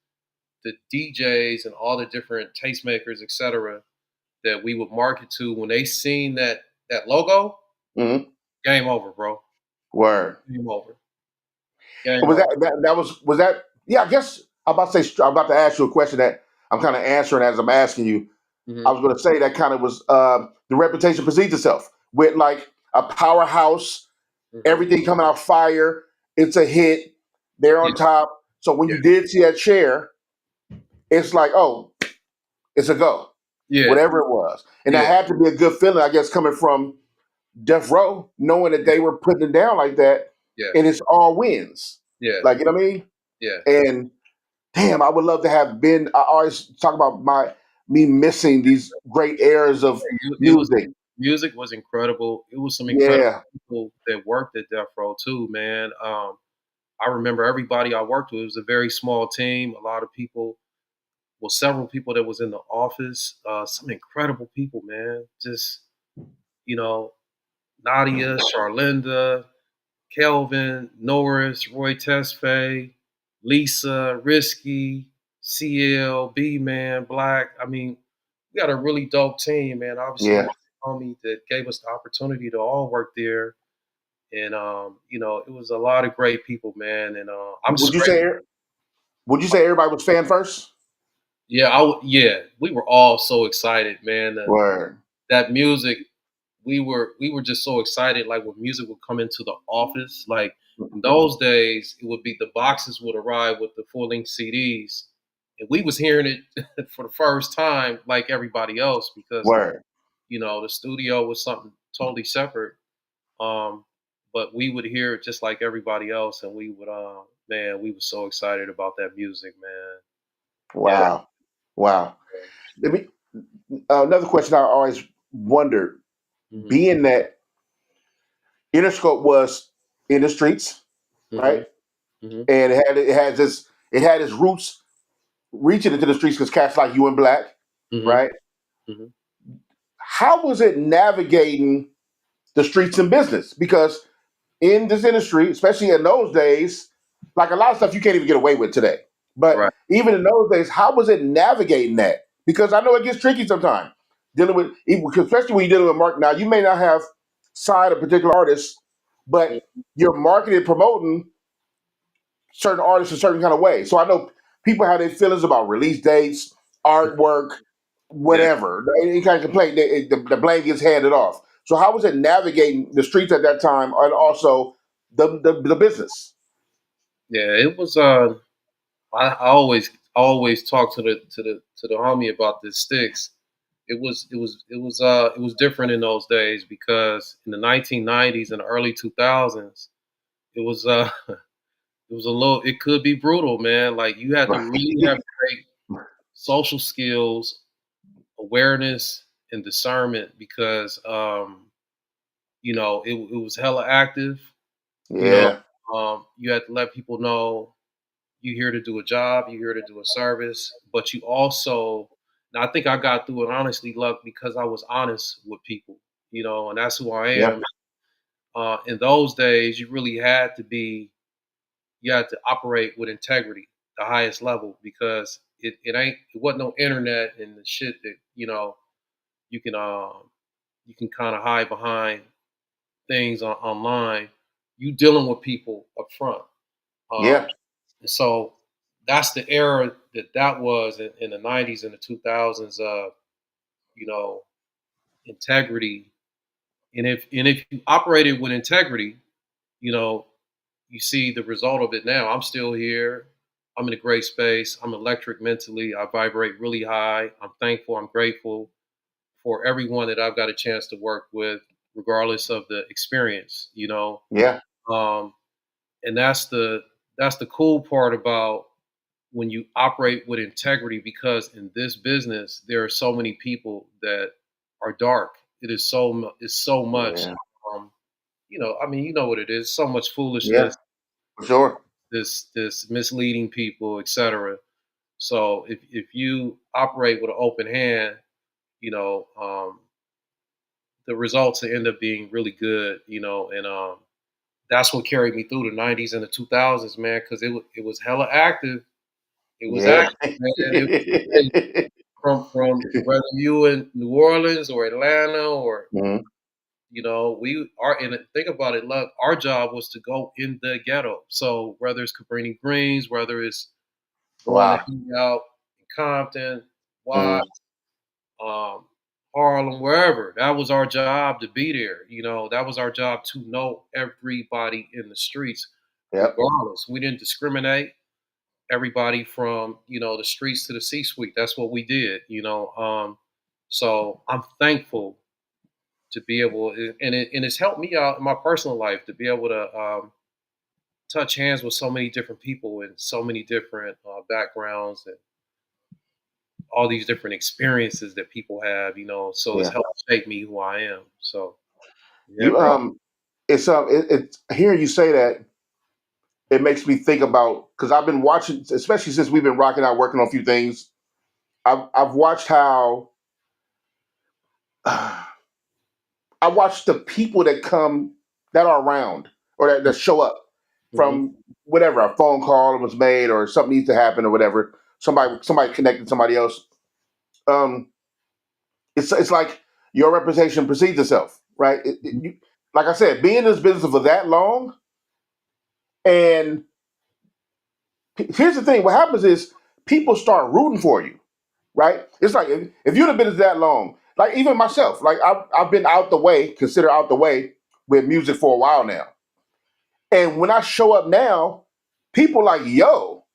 [SPEAKER 2] the DJs and all the different tastemakers, etc., that we would market to, when they seen that logo,
[SPEAKER 1] Mhm.
[SPEAKER 2] game over, bro.
[SPEAKER 1] Word.
[SPEAKER 2] Game over. Game
[SPEAKER 1] Was
[SPEAKER 2] over.
[SPEAKER 1] was that? Yeah, I guess I'm about to ask you a question that I'm kind of answering as I'm asking you. I
[SPEAKER 2] Hmm.
[SPEAKER 1] was going to say that kind of was the reputation precedes itself with like a powerhouse,
[SPEAKER 2] Hmm.
[SPEAKER 1] everything coming out fire. It's a hit. They're
[SPEAKER 2] Yeah.
[SPEAKER 1] on top. So when
[SPEAKER 2] Yeah.
[SPEAKER 1] you did see that chair, it's like, oh, it's a go,
[SPEAKER 2] Yeah.
[SPEAKER 1] whatever it was, and that
[SPEAKER 2] Yeah.
[SPEAKER 1] had to be a good feeling, I guess, coming from Death Row, knowing that they were putting it down like that,
[SPEAKER 2] Yeah.
[SPEAKER 1] and it's all wins.
[SPEAKER 2] Yeah.
[SPEAKER 1] Like you know what I mean?
[SPEAKER 2] Yeah.
[SPEAKER 1] And damn, I would love to have been. I always talk about me missing these great eras of
[SPEAKER 2] It was
[SPEAKER 1] music.
[SPEAKER 2] music was incredible. It was some incredible
[SPEAKER 1] Yeah,
[SPEAKER 2] people that worked at Death Row too, man. I remember everybody I worked with. It was a very small team. A lot of people, well, several people that was in the office. Some incredible people, man. Just you know, Nadia, Charlinda, Kelvin, Norris, Roy Tesfaye, Lisa, Risky, CL, B Man, Black. I mean, we got a really dope team, man. Obviously,
[SPEAKER 1] yeah.
[SPEAKER 2] you homie that gave us the opportunity to all work there. And it was a lot of great people, man. And I'm
[SPEAKER 1] Would
[SPEAKER 2] just
[SPEAKER 1] you
[SPEAKER 2] grateful.
[SPEAKER 1] say? Would you say everybody was fan first?
[SPEAKER 2] Yeah, yeah, we were all so excited, man.
[SPEAKER 1] Word.
[SPEAKER 2] That music, we were just so excited. Like when music would come into the office, like in those days, it would be the boxes would arrive with the full length CDs, and we was hearing it for the first time, like everybody else, because
[SPEAKER 1] Word.
[SPEAKER 2] the studio was something totally separate. Um, but we would hear it just like everybody else, and we would, man, we were so excited about that music, man. Yeah.
[SPEAKER 1] Wow. Wow. Let me. Another question I always wondered,
[SPEAKER 2] Hmm.
[SPEAKER 1] being that Interscope was in the streets, right?
[SPEAKER 2] Hmm. Hmm.
[SPEAKER 1] And it had its roots reaching into the streets because cats like you and Black,
[SPEAKER 2] Hmm.
[SPEAKER 1] right?
[SPEAKER 2] Hmm.
[SPEAKER 1] How was it navigating the streets and business? Because in this industry, especially in those days, like a lot of stuff you can't even get away with today. But
[SPEAKER 2] Right.
[SPEAKER 1] even in those days, how was it navigating that? Because I know it gets tricky sometimes dealing with, especially when you're dealing with market. Now you may not have signed a particular artist, but you're marketing, promoting certain artists a certain kind of way. So I know people have their feelings about release dates, artwork,
[SPEAKER 2] Yeah.
[SPEAKER 1] whatever. Any kind of complaint, the blame gets handed off. So how was it navigating the streets at that time, and also the business?
[SPEAKER 2] Yeah. It was. I always talk to the homie about this sticks. It was different in those days because in the 1990s and the early 2000s, it was it was a little. It could be brutal, man. Like you had to
[SPEAKER 1] Right.
[SPEAKER 2] really have great social skills, awareness, and discernment because it was hella active. You know,
[SPEAKER 1] Yeah.
[SPEAKER 2] you had to let people know you're here to do a job, you're here to do a service, but you also, now I think I got through it honestly, luck, because I was honest with people, and that's who I
[SPEAKER 1] Yeah.
[SPEAKER 2] am. In those days, you had to operate with integrity, the highest level, because it wasn't no internet and the shit that you can kind of hide behind things online. You dealing with people up front. Um,
[SPEAKER 1] Yeah.
[SPEAKER 2] and so that's the era that was in the 90s and the 2000s of, you know, integrity. And if you operated with integrity, you know, you see the result of it now. I'm still here. I'm in a great space. I'm electric mentally. I vibrate really high. I'm thankful. I'm grateful for everyone that I've got a chance to work with, regardless of the experience.
[SPEAKER 1] Yeah.
[SPEAKER 2] Um, and that's the cool part about when you operate with integrity, because in this business there are so many people that are dark. It's so much.
[SPEAKER 1] Yeah.
[SPEAKER 2] I mean, you know what it is, so much
[SPEAKER 1] Yeah.
[SPEAKER 2] foolishness,
[SPEAKER 1] For sure.
[SPEAKER 2] this misleading people, etc. So if you operate with an open hand, you know the results end up being really good, and that's what carried me through the 90s and the 2000s, man, because it was hella active. It was
[SPEAKER 1] Yeah.
[SPEAKER 2] active, man. From whether you in New Orleans or Atlanta or
[SPEAKER 1] Mhm.
[SPEAKER 2] we are in it. Think about it. Look, our job was to go in the ghetto. So whether it's Cabrini Greens, whether it's going to
[SPEAKER 1] Wow.
[SPEAKER 2] hang out in Compton,
[SPEAKER 1] Mm,
[SPEAKER 2] Watts, um, Harlem, wherever, that was our job to be there. That was our job to know everybody in the streets,
[SPEAKER 1] yep.
[SPEAKER 2] regardless. We didn't discriminate. Everybody from the streets to the C-suite. That's what we did. So I'm thankful to be able, and it's helped me out in my personal life to be able to touch hands with so many different people and so many different backgrounds and all these different experiences that people have. So it's
[SPEAKER 1] Yeah.
[SPEAKER 2] helped shape me who I am. So yeah,
[SPEAKER 1] You
[SPEAKER 2] bro.
[SPEAKER 1] it's hearing you say that, it makes me think about, because I've been watching, especially since we've been rocking out, working on a few things. I've watched how I watch the people that come, that are around, or that show up
[SPEAKER 2] Mm-hmm.
[SPEAKER 1] from whatever, a phone call was made or something needs to happen or whatever. Somebody connected somebody else. Um, it's like your reputation precedes itself, right? Like I said, being in this business for that long, and here's the thing: what happens is people start rooting for you, right? It's like if you've been in business that long, like even myself, like I've been out the way, considered out the way with music for a while now. And when I show up now, people like, yo,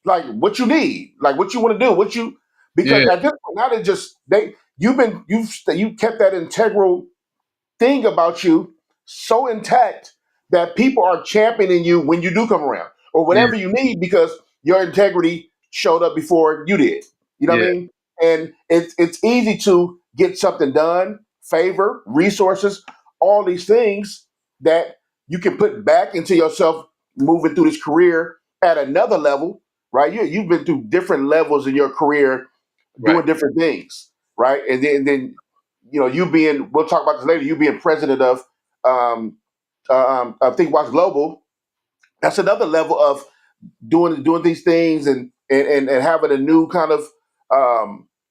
[SPEAKER 1] like what you need, like what you want to do, what you, because
[SPEAKER 2] Yeah,
[SPEAKER 1] at this point now you kept that integral thing about you so intact that people are championing you when you do come around or
[SPEAKER 2] yeah,
[SPEAKER 1] whatever you need because your integrity showed up before you did. You know what I
[SPEAKER 2] yeah,
[SPEAKER 1] mean? And it's easy to get something done, favor, resources, all these things that you can put back into yourself moving through this career at another level, right? You've been through different levels in your career
[SPEAKER 2] right.
[SPEAKER 1] doing different things, right? And then you being, we'll talk about this later, you being president um, of Think Watch Global, that's another level of doing these things and having a new kind of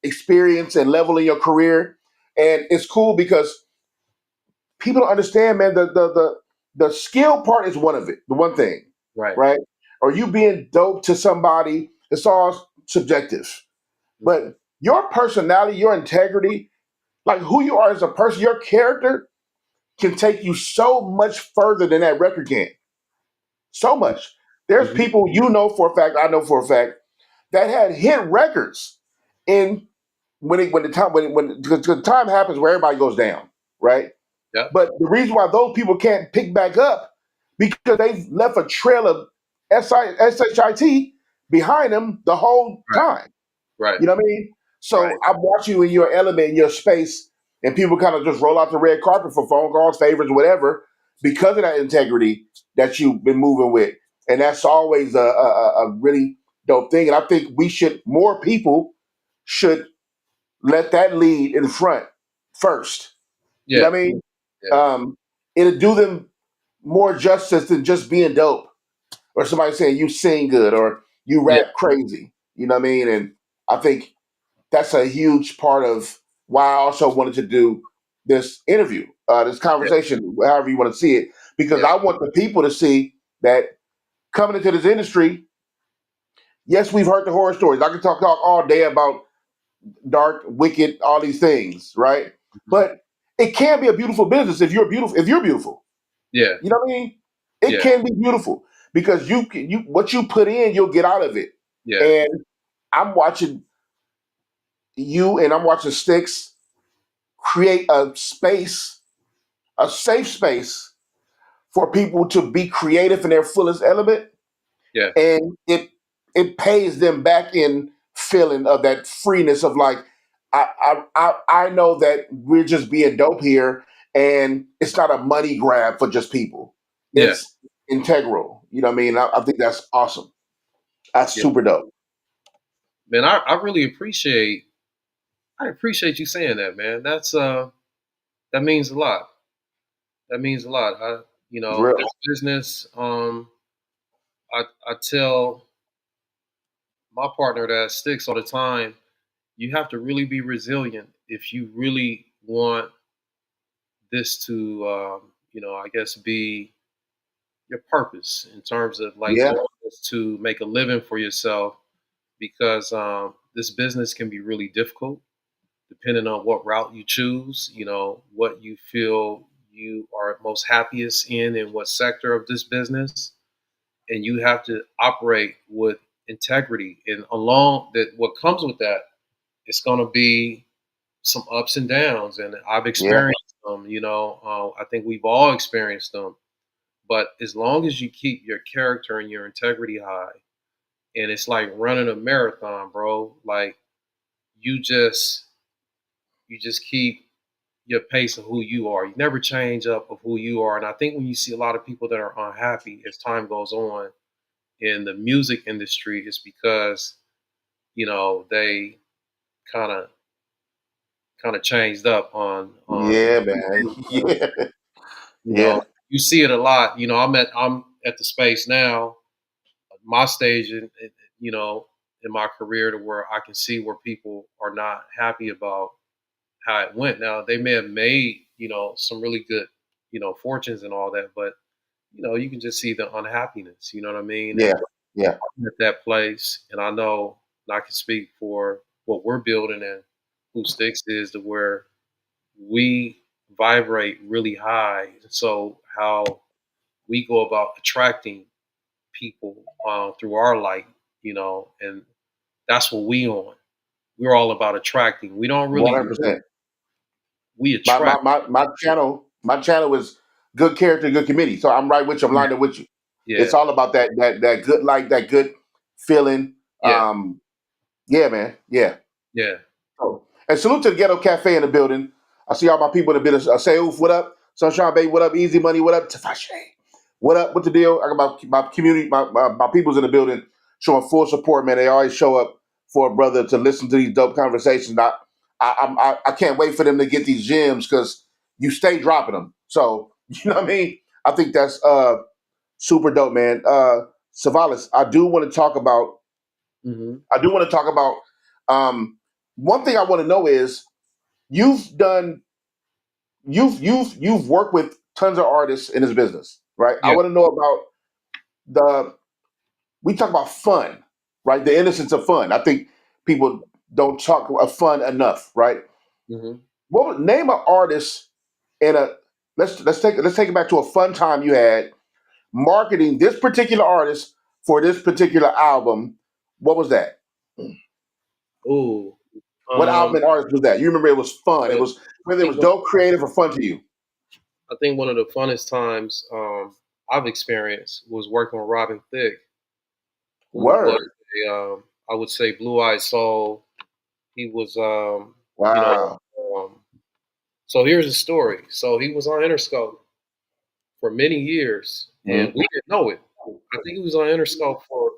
[SPEAKER 1] experience and level in your career. And it's cool because people don't understand, man, the skill part is one of it, the one thing,
[SPEAKER 2] Right.
[SPEAKER 1] right? Or you being dope to somebody, it's all subjective.
[SPEAKER 2] Mm-hmm.
[SPEAKER 1] But your personality, your integrity, like who you are as a person, your character can take you so much further than that record can. So much. There's
[SPEAKER 2] Mm-hmm.
[SPEAKER 1] people for a fact, I know for a fact, that had hit records in when the time when the time happens where everybody goes down, right?
[SPEAKER 2] Yep.
[SPEAKER 1] But the reason why those people can't pick back up because they've left a trail of shit behind them the whole
[SPEAKER 2] Right.
[SPEAKER 1] time.
[SPEAKER 2] Right.
[SPEAKER 1] You know what I mean?
[SPEAKER 2] Right.
[SPEAKER 1] So I watch you in your element, in your space, and people kind of just roll out the red carpet for phone calls, favors, whatever, because of that integrity that you've been moving with. And that's always a really dope thing. And I think more people should let that lead in front first. You know
[SPEAKER 2] Yeah.
[SPEAKER 1] what I mean?
[SPEAKER 2] Yeah.
[SPEAKER 1] Um, it'll do them more justice than just being dope or somebody saying you sing good or you
[SPEAKER 2] Yeah.
[SPEAKER 1] rap crazy. You know what I mean? And I think that's a huge part of why I also wanted to do this interview, this
[SPEAKER 2] Yeah.
[SPEAKER 1] conversation, however you want to see it, because
[SPEAKER 2] Yeah.
[SPEAKER 1] I want the people to see that coming into this industry, yes, we've heard the horror stories. I can talk all day about dark, wicked, all these things, right?
[SPEAKER 2] Mm-hmm.
[SPEAKER 1] But it can be a beautiful business if you're beautiful. If you're beautiful,
[SPEAKER 2] Yeah.
[SPEAKER 1] you know what I mean? It
[SPEAKER 2] Yeah.
[SPEAKER 1] can be beautiful because you what you put in, you'll get out of it.
[SPEAKER 2] Yeah.
[SPEAKER 1] And I'm watching you and I'm watching Sticks create a safe space for people to be creative in their fullest element,
[SPEAKER 2] Yeah.
[SPEAKER 1] and it pays them back in feeling of that freeness of like I know that we're just being dope here, and it's not a money grab for just people.
[SPEAKER 2] Yeah.
[SPEAKER 1] It's integral. You know what I mean? I think that's awesome. That's
[SPEAKER 2] Yeah.
[SPEAKER 1] super dope.
[SPEAKER 2] Man, I really appreciate you saying that, man. That means a lot. That means a lot.
[SPEAKER 1] It's real.
[SPEAKER 2] This business, I tell my partner that sticks all the time, you have to really be resilient if you really want this to I guess be your purpose in terms of like
[SPEAKER 1] Yeah.
[SPEAKER 2] doing this to make a living for yourself because this business can be really difficult depending on what route you choose, what you feel you are most happiest in what sector of this business. And you have to operate with integrity. And along that, what comes with that, it's going to be some ups and downs. And I've
[SPEAKER 1] Yeah.
[SPEAKER 2] experienced them, I think we've all experienced them. But as long as you keep your character and your integrity high, and it's like running a marathon, bro, like you just you just keep your pace of who you are. You never change up of who you are. And I think when you see a lot of people that are unhappy as time goes on in the music industry, it's because they kind of changed up on
[SPEAKER 1] Yeah, man. Yeah.
[SPEAKER 2] you know
[SPEAKER 1] Yeah.
[SPEAKER 2] you see it a lot. I'm at the space now, my stage in my career to where I can see where people are not happy about how it went. Now they may have made some really good fortunes and all that, but you can just see the unhappiness. You know what I mean?
[SPEAKER 1] Yeah.
[SPEAKER 2] And
[SPEAKER 1] Yeah.
[SPEAKER 2] I'm at that place, and I know, and I can speak for what we're building and who Sticks is to where we vibrate really high. So how we go about attracting people through our light, and that's what we on. We're all about attracting. We don't
[SPEAKER 1] One
[SPEAKER 2] really
[SPEAKER 1] hundred
[SPEAKER 2] look,
[SPEAKER 1] percent.
[SPEAKER 2] we
[SPEAKER 1] My my
[SPEAKER 2] attract.
[SPEAKER 1] my my channel is good character, good committee. So I'm right with you. I'm
[SPEAKER 2] Yeah,
[SPEAKER 1] lined up with you.
[SPEAKER 2] yeah,
[SPEAKER 1] It's all about that good like that good feeling.
[SPEAKER 2] yeah,
[SPEAKER 1] Yeah, man. Yeah.
[SPEAKER 2] yeah,
[SPEAKER 1] Oh. And salute to the Ghetto Cafe in the building. I see all my people in the building. Say, oof, what up? Sunshine Baby, what up? Easy Money, what up? Tafashe. What up? What the deal? I got my community, my people's in the building showing full support, man. They always show up for a brother to listen to these dope conversations. I can't wait for them to get these gems because you stay dropping them. So, you know what I mean? I think that's super dope, man. Savalas,
[SPEAKER 2] hmm
[SPEAKER 1] I do want to talk about one thing I want to know is you've done you've worked with tons of artists in this business, right? I
[SPEAKER 2] yeah,
[SPEAKER 1] want to know about the we talk about fun, right? The innocence of fun. I think people don't talk of fun enough, right?
[SPEAKER 2] hmm
[SPEAKER 1] What would name an artist in a let's take it back to a fun time you had marketing this particular artist for this particular album. What was that?
[SPEAKER 2] Ooh,
[SPEAKER 1] What album
[SPEAKER 2] um,
[SPEAKER 1] and artist was that? You remember it was fun. It
[SPEAKER 2] but
[SPEAKER 1] was
[SPEAKER 2] I
[SPEAKER 1] whether it
[SPEAKER 2] think
[SPEAKER 1] was
[SPEAKER 2] one,
[SPEAKER 1] dope, creative, or fun to you.
[SPEAKER 2] I think one of the funnest times I've experienced was working with Robin Thicke, who was
[SPEAKER 1] Word.
[SPEAKER 2] I would say Blue Eyed Soul. He was,
[SPEAKER 1] Wow.
[SPEAKER 2] so here's the story. So he was on Interscope for many years, and
[SPEAKER 1] Mhm.
[SPEAKER 2] we didn't know it. I think he was on Interscope for,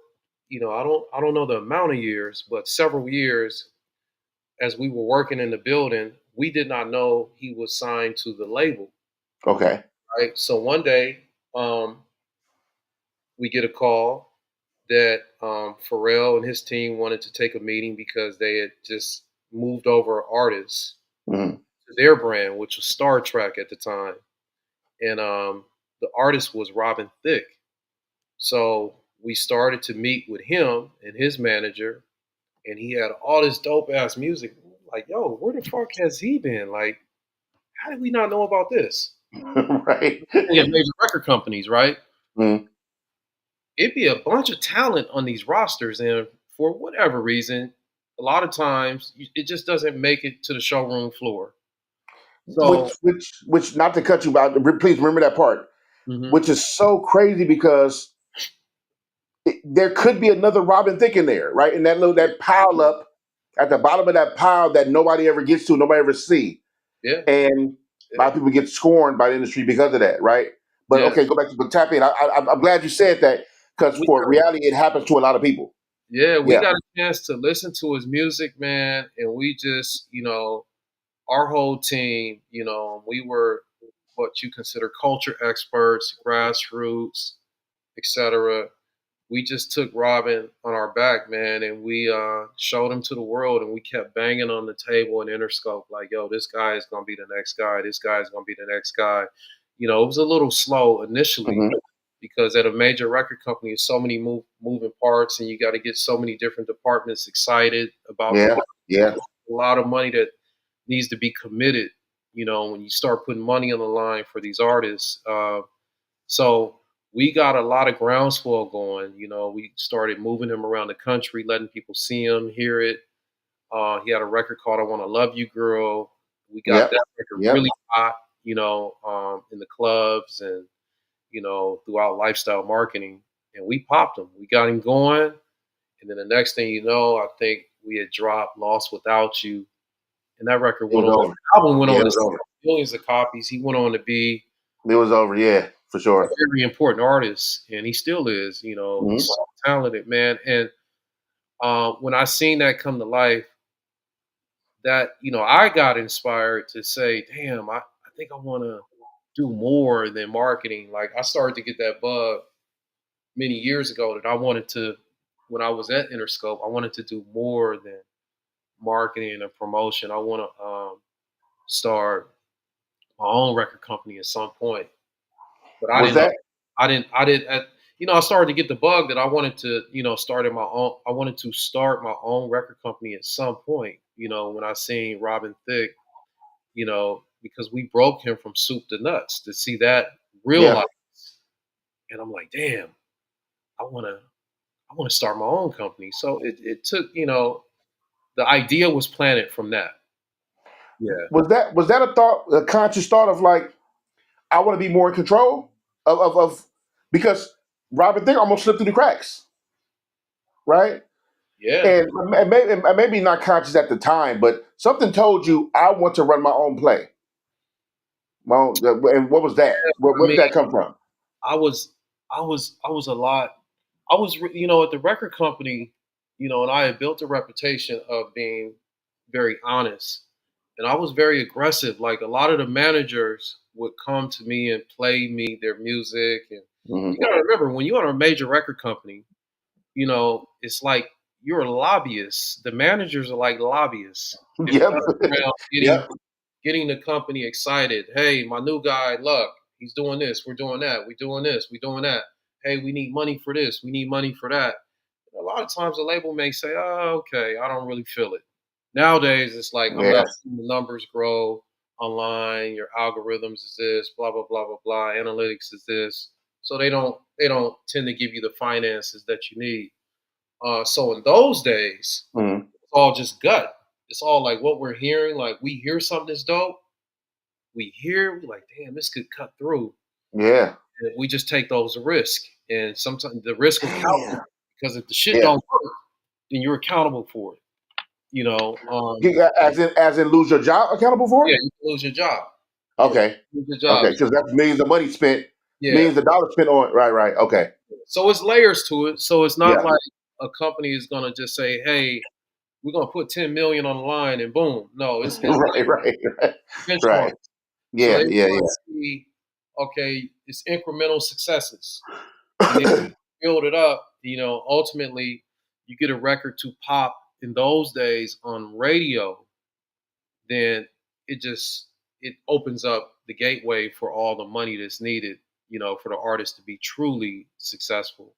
[SPEAKER 2] I don't know the amount of years, but several years as we were working in the building, we did not know he was signed to the label,
[SPEAKER 1] Okay.
[SPEAKER 2] right? So one day, um, we get a call that Pharrell and his team wanted to take a meeting because they had just moved over artists
[SPEAKER 1] Mhm.
[SPEAKER 2] to their brand, which was Star Trek at the time, and the artist was Robin Thicke. So we started to meet with him and his manager, and he had all this dope ass music. Like, yo, where the fuck has he been? Like, how did we not know about this?
[SPEAKER 1] Right.
[SPEAKER 2] We have major record companies, right?
[SPEAKER 1] Mhm.
[SPEAKER 2] It'd be a bunch of talent on these rosters, and for whatever reason, a lot of times it just doesn't make it to the showroom floor. So,
[SPEAKER 1] Which not to cut you out, please remember that part.
[SPEAKER 2] mhm,
[SPEAKER 1] Which is so crazy because there could be another Robin Thicke in there, right? And
[SPEAKER 2] yeah,
[SPEAKER 1] that pile up at the bottom of that pile that nobody ever gets to, nobody ever see,
[SPEAKER 2] yeah,
[SPEAKER 1] and a lot
[SPEAKER 2] yeah,
[SPEAKER 1] of people get scorned by the industry because of that, right? But
[SPEAKER 2] yeah.
[SPEAKER 1] okay, go back to the tap in. I'm glad you said that because
[SPEAKER 2] We
[SPEAKER 1] for reality, it happens to a lot of people.
[SPEAKER 2] Yeah, we
[SPEAKER 1] Yeah.
[SPEAKER 2] got a chance to listen to his music, man, and we just, our whole team, we were what you consider culture experts, grassroots, etc. we just took Robin on our back, man, and we showed him to the world, and we kept banging on the table in Interscope, like, yo, this guy is gonna be the next guy. This guy is gonna be the next guy. It was a little slow initially
[SPEAKER 1] Hmm.
[SPEAKER 2] because at a major record company, there's so many moving parts, and you got to get so many different departments excited about the
[SPEAKER 1] Yeah, yeah,
[SPEAKER 2] a lot of money that needs to be committed. When you start putting money on the line for these artists. So we got a lot of groundswell going. We started moving him around the country, letting people see him, hear it. He had a record called "I Want to Love You, Girl." We got
[SPEAKER 1] yep,
[SPEAKER 2] that record
[SPEAKER 1] yep.
[SPEAKER 2] really hot, in the clubs and throughout lifestyle marketing, and we popped him. We got him going, and then the next thing you know, I think we had dropped "Lost Without You," and that record
[SPEAKER 1] It
[SPEAKER 2] went
[SPEAKER 1] was
[SPEAKER 2] on.
[SPEAKER 1] over.
[SPEAKER 2] The album went
[SPEAKER 1] Yeah,
[SPEAKER 2] on
[SPEAKER 1] it
[SPEAKER 2] to
[SPEAKER 1] was
[SPEAKER 2] sell
[SPEAKER 1] over.
[SPEAKER 2] millions of copies. He went on to be
[SPEAKER 1] It was over. Yeah, for
[SPEAKER 2] a
[SPEAKER 1] sure.
[SPEAKER 2] very important artist, and he still is. He's
[SPEAKER 1] Hmm.
[SPEAKER 2] so talented, man. And when I seen that come to life, that I got inspired to say, "Damn, I think I want to do more than marketing." Like I started to get that bug many years ago that I wanted to, when I was at Interscope, I wanted to do more than marketing and promotion. I want to start my own record company at some point, but I
[SPEAKER 1] Was
[SPEAKER 2] didn't know.
[SPEAKER 1] that
[SPEAKER 2] I started to get the bug that I wanted to, start in my own. I wanted to start my own record company at some point. When I seen Robin Thicke, because we broke him from soup to nuts to see that real
[SPEAKER 1] yeah?
[SPEAKER 2] life, and I'm like, damn, I want to, I want to start my own company. So it took, the idea was planted from that. Yeah,
[SPEAKER 1] Was that a thought, a conscious thought of like I want to be more in control of because Robert Thicke almost slipped through the cracks, right?
[SPEAKER 2] yeah,
[SPEAKER 1] And maybe not conscious at the time, but something told you I want to run my own play. My own, and what was that? Where
[SPEAKER 2] I
[SPEAKER 1] did
[SPEAKER 2] mean,
[SPEAKER 1] that come from?
[SPEAKER 2] I was I was a lot. At the record company, and I had built a reputation of being very honest, and I was very aggressive. Like a lot of the managers would come to me and play me their music, and
[SPEAKER 1] Hmm.
[SPEAKER 2] you got to remember when you're on a major record company, it's like you're a lobbyist. The managers are like lobbyists, and they're
[SPEAKER 1] Yep,
[SPEAKER 2] running around
[SPEAKER 1] yep.
[SPEAKER 2] getting the company excited. Hey, my new guy, look, he's doing this. We're doing that. We're doing this. We're doing that. Hey, we need money for this. We need money for that. A lot of times the label may say, oh, okay, I don't really feel it. Nowadays, it's like, I'm
[SPEAKER 1] Yeah,
[SPEAKER 2] not seeing the numbers grow online. Your algorithms is this, blah, blah, blah, blah, blah. Analytics is this. So they don't tend to give you the finances that you need. So in those days,
[SPEAKER 1] hmm,
[SPEAKER 2] it's all just gut. It's all like what we're hearing. Like we hear something that's dope, we like, damn, this could cut through.
[SPEAKER 1] yeah.
[SPEAKER 2] And we just take those risk, and sometimes the risk will count
[SPEAKER 1] Damn.
[SPEAKER 2] because if the shit
[SPEAKER 1] Yeah.
[SPEAKER 2] don't work, then you're accountable for it. You know,
[SPEAKER 1] As in lose your job accountable for
[SPEAKER 2] yeah,
[SPEAKER 1] it?
[SPEAKER 2] you can lose your job. Yeah,
[SPEAKER 1] Okay.
[SPEAKER 2] lose your job.
[SPEAKER 1] Okay. Because that's millions of money spent,
[SPEAKER 2] Yeah,
[SPEAKER 1] millions of dollars spent on. Right. Right. Okay.
[SPEAKER 2] so it's layers to it. So it's not
[SPEAKER 1] Yeah.
[SPEAKER 2] like a company is gonna just say, hey, we're gonna put 10 million on the line and boom. No, it's
[SPEAKER 1] Right. Right. Right.
[SPEAKER 2] benchmark.
[SPEAKER 1] Right.
[SPEAKER 2] So
[SPEAKER 1] Yeah.
[SPEAKER 2] they
[SPEAKER 1] Yeah.
[SPEAKER 2] want to see, okay, it's incremental successes. And then
[SPEAKER 1] Yeah.
[SPEAKER 2] build it up, ultimately you get a record to pop in those days on radio, then it opens up the gateway for all the money that's needed, for the artist to be truly successful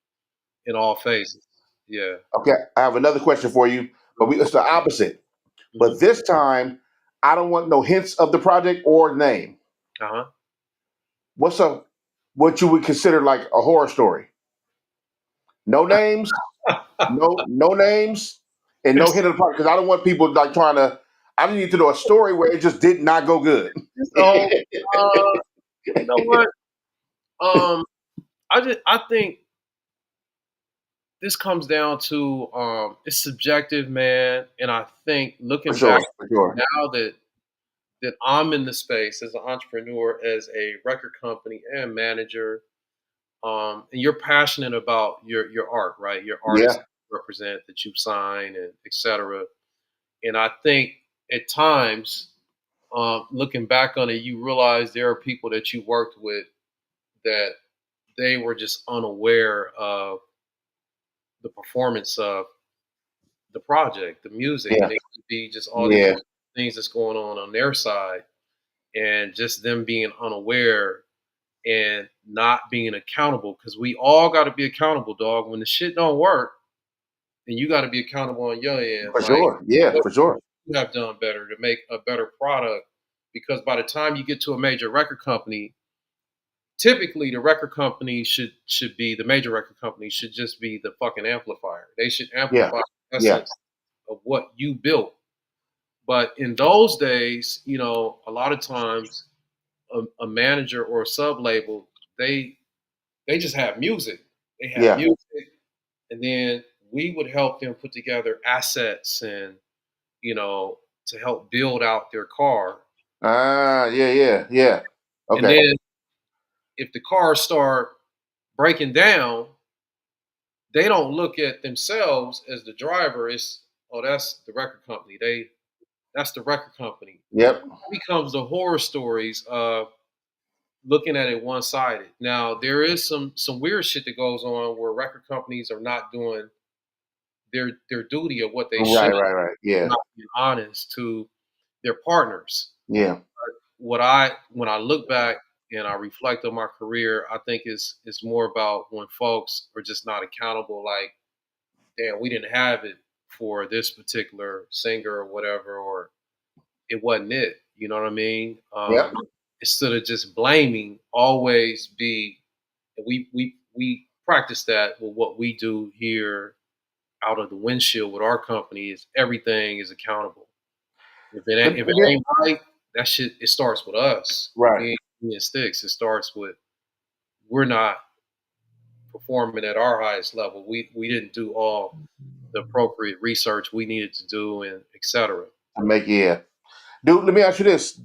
[SPEAKER 2] in all phases. Yeah.
[SPEAKER 1] Okay. I have another question for you, but it's the opposite.
[SPEAKER 2] Hmm.
[SPEAKER 1] But this time, I don't want no hints of the project or name.
[SPEAKER 2] Uh-huh.
[SPEAKER 1] What's a what you would consider like a horror story? No names, no names, and no hint of the project because I don't want people like trying to. I just need to know a story where it just did not go good.
[SPEAKER 2] So, you know what? Um, I think this comes down to it's subjective, man. And I think
[SPEAKER 1] For
[SPEAKER 2] looking back
[SPEAKER 1] sure, for sure.
[SPEAKER 2] now that I'm in the space as an entrepreneur, as a record company and manager, and you're passionate about your art, right? Your artists
[SPEAKER 1] Yeah,
[SPEAKER 2] represent that you sign and etc. And I think at times, looking back on it, you realize there are people that you worked with that they were just unaware of the performance of the project, the music,
[SPEAKER 1] Yeah.
[SPEAKER 2] and it could be just all these
[SPEAKER 1] Yeah.
[SPEAKER 2] other things that's going on their side, and just them being unaware and not being accountable. Because we all got to be accountable, dog. When the shit don't work, then you got to be accountable on your end.
[SPEAKER 1] For
[SPEAKER 2] Like,
[SPEAKER 1] sure. Yeah.
[SPEAKER 2] what
[SPEAKER 1] For sure.
[SPEAKER 2] you have done better to make a better product. Because by the time you get to a major record company, typically the record company should be the major record company should just be the fucking amplifier. They should
[SPEAKER 1] Yeah.
[SPEAKER 2] amplify the
[SPEAKER 1] Yeah.
[SPEAKER 2] essence of what you built. But in those days, a lot of times a manager or a sub label, they they just have music. They have
[SPEAKER 1] Yeah.
[SPEAKER 2] music, and then we would help them put together assets and you know to help build out their car.
[SPEAKER 1] Ah. Yeah. Yeah. Yeah.
[SPEAKER 2] And
[SPEAKER 1] Okay.
[SPEAKER 2] then if the cars start breaking down, they don't look at themselves as the driver. It's, oh, that's the record company. That's the record company.
[SPEAKER 1] Yep.
[SPEAKER 2] It becomes the horror stories of looking at it one sided. Now there is some weird shit that goes on where record companies are not doing their duty of what they
[SPEAKER 1] Right.
[SPEAKER 2] should,
[SPEAKER 1] Right. Right. Yeah.
[SPEAKER 2] not being honest to their partners.
[SPEAKER 1] Yeah.
[SPEAKER 2] When I look back and I reflect on my career, I think it's more about when folks are just not accountable. Like, damn, we didn't have it for this particular singer or whatever, or it wasn't it. You know what I mean?
[SPEAKER 1] Yep.
[SPEAKER 2] Instead of just blaming, always be. We practice that with what we do here out of the windshield with our company. Is everything is accountable. If it
[SPEAKER 1] Yeah.
[SPEAKER 2] ain't right, that shit it starts with us.
[SPEAKER 1] Right.
[SPEAKER 2] Me and Sticks. It starts with we're not performing at our highest level. We didn't do all the appropriate research we needed to do, and et cetera.
[SPEAKER 1] To make yeah. Dude, let me ask you this.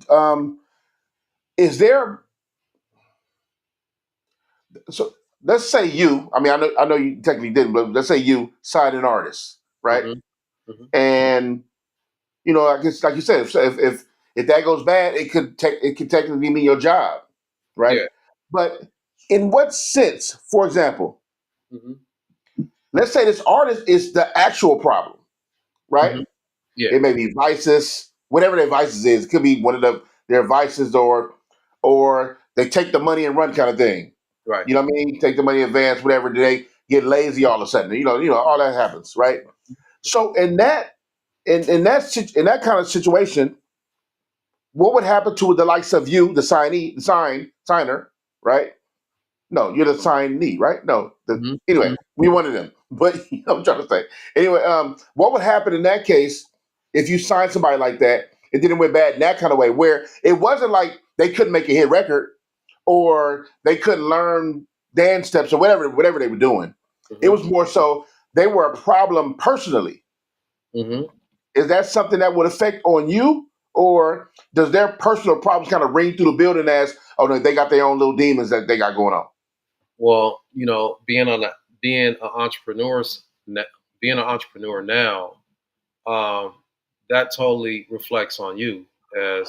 [SPEAKER 1] Is there so let's say you, I mean I know you technically didn't, but let's say you signed an artist, right?
[SPEAKER 2] Hmm. Hmm.
[SPEAKER 1] And I guess like you said, if that goes bad, it could technically mean your job, right?
[SPEAKER 2] Yeah.
[SPEAKER 1] But in what sense, for example,
[SPEAKER 2] Hmm.
[SPEAKER 1] let's say this artist is the actual problem, right?
[SPEAKER 2] Hmm. Yeah.
[SPEAKER 1] It may be vices, whatever their vices is. It could be one of their vices, or they take the money and run kind of thing.
[SPEAKER 2] Right.
[SPEAKER 1] You know what I mean? Take the money in advance, whatever. They get lazy all of a sudden. All that happens, right? So in that kind of situation, what would happen to the likes of you, the signer, right? No, you're the signee, right? No,
[SPEAKER 2] Hmm.
[SPEAKER 1] anyway,
[SPEAKER 2] Hmm.
[SPEAKER 1] we wanted them, but I'm trying to say anyway. What would happen in that case if you signed somebody like that and then it went bad in that kind of way, where it wasn't like they couldn't make a hit record or they couldn't learn dance steps or whatever they were doing. It
[SPEAKER 2] Hmm.
[SPEAKER 1] was more so they were a problem personally.
[SPEAKER 2] Hmm.
[SPEAKER 1] Is that something that would affect on you, or does their personal problems kind of ring through the building as, oh no, they got their own little demons that they got going on?
[SPEAKER 2] Well, being an being an entrepreneur now, um, that totally reflects on you as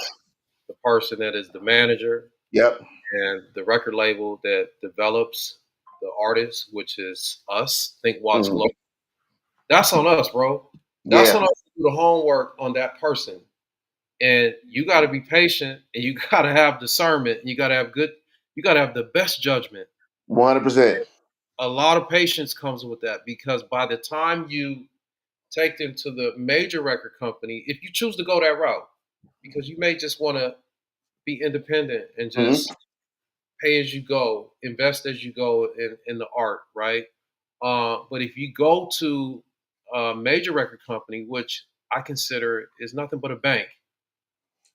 [SPEAKER 2] the person that is the manager
[SPEAKER 1] Yep.
[SPEAKER 2] and the record label that develops the artist, which is us. Think Watts
[SPEAKER 1] Mhm.
[SPEAKER 2] Global. That's on us, bro. That's
[SPEAKER 1] Yeah.
[SPEAKER 2] on us to do the homework on that person. And you got to be patient, and you got to have discernment, and you got to have the best judgment.
[SPEAKER 1] 100%.
[SPEAKER 2] A lot of patience comes with that because by the time you take them to the major record company, if you choose to go that route, because you may just want to be independent and
[SPEAKER 1] Hmm.
[SPEAKER 2] just pay as you go, invest as you go in the art, right? But if you go to a major record company, which I consider is nothing but a bank,